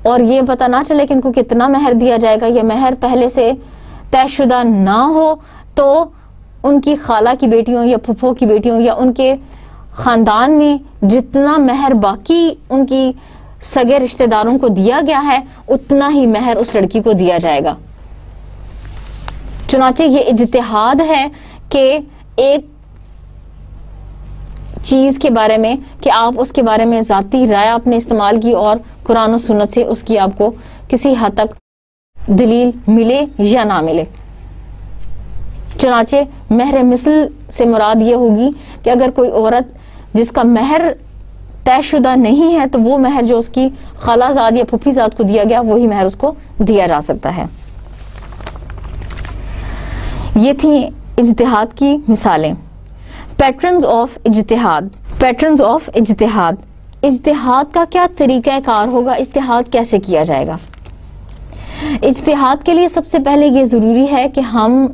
اور یہ پتہ نہ چلے کہ ان کو کتنا مہر دیا جائے گا, یا مہر پہلے سے طے شدہ نہ ہو, تو ان کی خالہ کی بیٹیوں یا پھپھو کی بیٹیوں یا ان کے خاندان میں جتنا مہر باقی ان کی سگے رشتہ داروں کو دیا گیا ہے اتنا ہی مہر اس لڑکی کو دیا جائے گا. چنانچہ یہ اجتہاد ہے کہ ایک چیز کے بارے میں کہ آپ اس کے بارے میں ذاتی رائے آپ نے استعمال کی اور قرآن و سنت سے اس کی آپ کو کسی حد تک دلیل ملے یا نہ ملے. چنانچہ مہر مثل سے مراد یہ ہوگی کہ اگر کوئی عورت جس کا مہر طے شدہ نہیں ہے تو وہ مہر جو اس کی خالہ زاد یا پھپھی زاد کو دیا گیا وہی مہر اس کو دیا جا سکتا ہے. یہ تھیں اجتہاد کی مثالیں. پیٹرنز آف اجتہاد. پیٹرنز آف اجتہاد, اجتہاد کا کیا طریقہ کار ہوگا, اجتہاد کیسے کیا جائے گا. اجتہاد کے لیے سب سے پہلے یہ ضروری ہے کہ ہم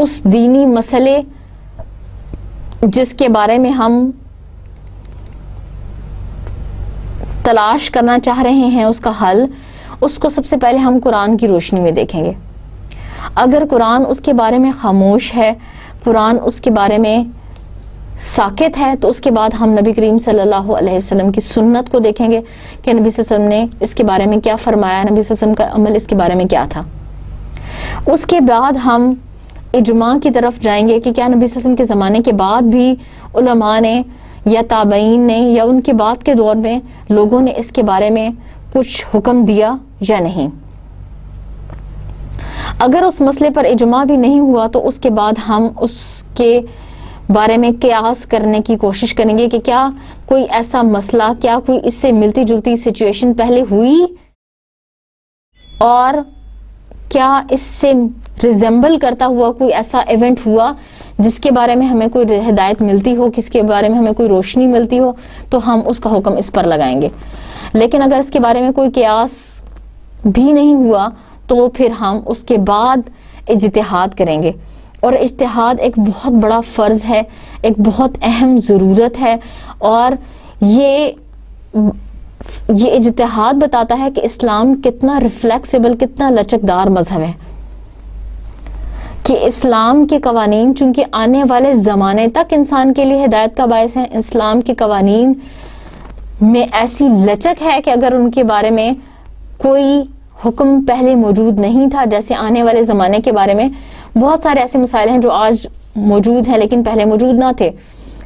اس دینی مسئلے جس کے بارے میں ہم تلاش کرنا چاہ رہے ہیں اس کا حل, اس کو سب سے پہلے ہم قرآن کی روشنی میں دیکھیں گے. اگر قرآن اس کے بارے میں خاموش ہے, قرآن اس کے بارے میں ساکت ہے, تو اس کے بعد ہم نبی کریم صلی اللہ علیہ وسلم کی سنت کو دیکھیں گے کہ نبی صلی اللہ علیہ وسلم نے اس کے بارے میں کیا فرمایا, نبی صلی اللہ علیہ وسلم کا عمل اس کے بارے میں کیا تھا. اس کے بعد ہم اجماع کی طرف جائیں گے کہ کیا نبی صلی اللہ علیہ وسلم کے زمانے کے بعد بھی علماء نے یا تابعین نے یا ان کے بعد کے دور میں لوگوں نے اس کے بارے میں کچھ حکم دیا یا نہیں. اگر اس مسئلے پر اجماع بھی نہیں ہوا تو اس کے بعد ہم اس کے بارے میں قیاس کرنے کی کوشش کریں گے کہ کیا کوئی ایسا مسئلہ, کیا کوئی اس سے ملتی جلتی سچویشن پہلے ہوئی اور کیا اس سے ریزمبل کرتا ہوا کوئی ایسا ایونٹ ہوا جس کے بارے میں ہمیں کوئی ہدایت ملتی ہو, کس کے بارے میں ہمیں کوئی روشنی ملتی ہو, تو ہم اس کا حکم اس پر لگائیں گے. لیکن اگر اس کے بارے میں کوئی قیاس بھی نہیں ہوا تو پھر ہم اس کے بعد اجتہاد کریں گے. اور اجتہاد ایک بہت بڑا فرض ہے, ایک بہت اہم ضرورت ہے, اور یہ اجتہاد بتاتا ہے کہ اسلام کتنا ریفلیکسیبل, کتنا لچکدار مذہب ہے, کہ اسلام کے قوانین چونکہ آنے والے زمانے تک انسان کے لیے ہدایت کا باعث ہیں. اسلام کے قوانین میں ایسی لچک ہے کہ اگر ان کے بارے میں کوئی حکم پہلے موجود نہیں تھا, جیسے آنے والے زمانے کے بارے میں بہت سارے ایسے مسائل ہیں جو آج موجود ہیں لیکن پہلے موجود نہ تھے,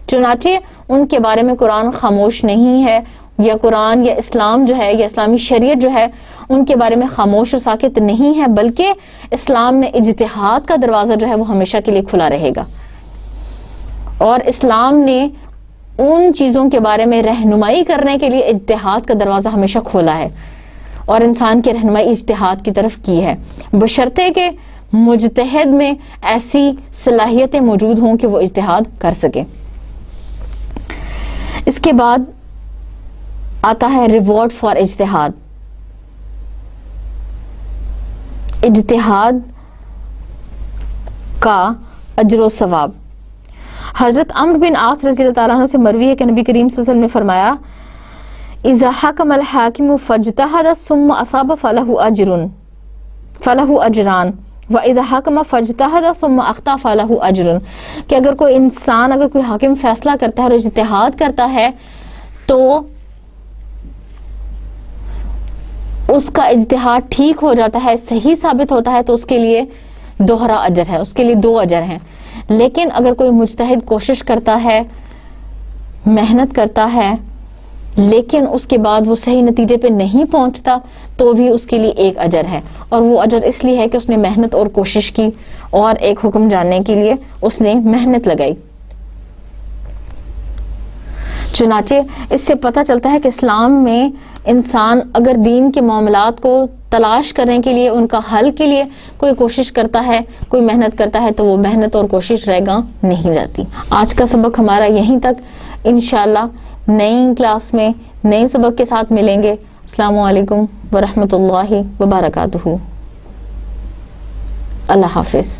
چنانچہ ان کے بارے میں قرآن خاموش نہیں ہے, یا قرآن یا اسلام جو ہے یا اسلامی شریعت جو ہے ان کے بارے میں خاموش اور ساکت نہیں ہے, بلکہ اسلام میں اجتہاد کا دروازہ جو ہے وہ ہمیشہ کے لیے کھلا رہے گا. اور اسلام نے ان چیزوں کے بارے میں رہنمائی کرنے کے لیے اجتہاد کا دروازہ ہمیشہ کھولا ہے, اور انسان کی رہنمائی اجتہاد کی طرف کی ہے, بشرطے کہ مجتہد میں ایسی صلاحیتیں موجود ہوں کہ وہ اجتہاد کر سکے. اس کے بعد آتا ہے ریوارڈ فار اجتہاد. اجتہاد کا اجر و ثواب. حضرت عمرو بن عاص رضی اللہ تعالیٰ عنہ سے مروی ہے کہ نبی کریم صلی اللہ علیہ وسلم نے فرمایا اذا حکم الحاکم فاجتہد ثم اصاب فلہ اجران وَإِذَا حَكَمَ فَاجْتَهَدَ ثُمَّ أَخْطَأَ فَلَهُ أَجْرٌ. کہ اگر کوئی انسان, اگر کوئی حاکم فیصلہ کرتا ہے اور اجتہاد کرتا ہے تو اس کا اجتہاد ٹھیک ہو جاتا ہے, صحیح ثابت ہوتا ہے, تو اس کے لیے دوہرا اجر ہے, اس کے لیے 2 اجر ہیں. لیکن اگر کوئی مجتہد کوشش کرتا ہے, محنت کرتا ہے, لیکن اس کے بعد وہ صحیح نتیجے پہ نہیں پہنچتا تو بھی اس کے لیے 1 اجر ہے, اور وہ اجر اس لیے ہے کہ اس نے محنت اور کوشش کی اور ایک حکم جاننے کے لیے اس نے محنت لگائی. چنانچہ اس سے پتہ چلتا ہے کہ اسلام میں انسان اگر دین کے معاملات کو تلاش کرنے کے لیے, ان کا حل کے لیے کوئی کوشش کرتا ہے, کوئی محنت کرتا ہے, تو وہ محنت اور کوشش رائگاں نہیں جاتی. آج کا سبق ہمارا یہیں تک. انشاءاللہ نئی کلاس میں نئے سبق کے ساتھ ملیں گے. السلام علیکم ورحمۃ اللہ وبرکاتہ. اللہ حافظ.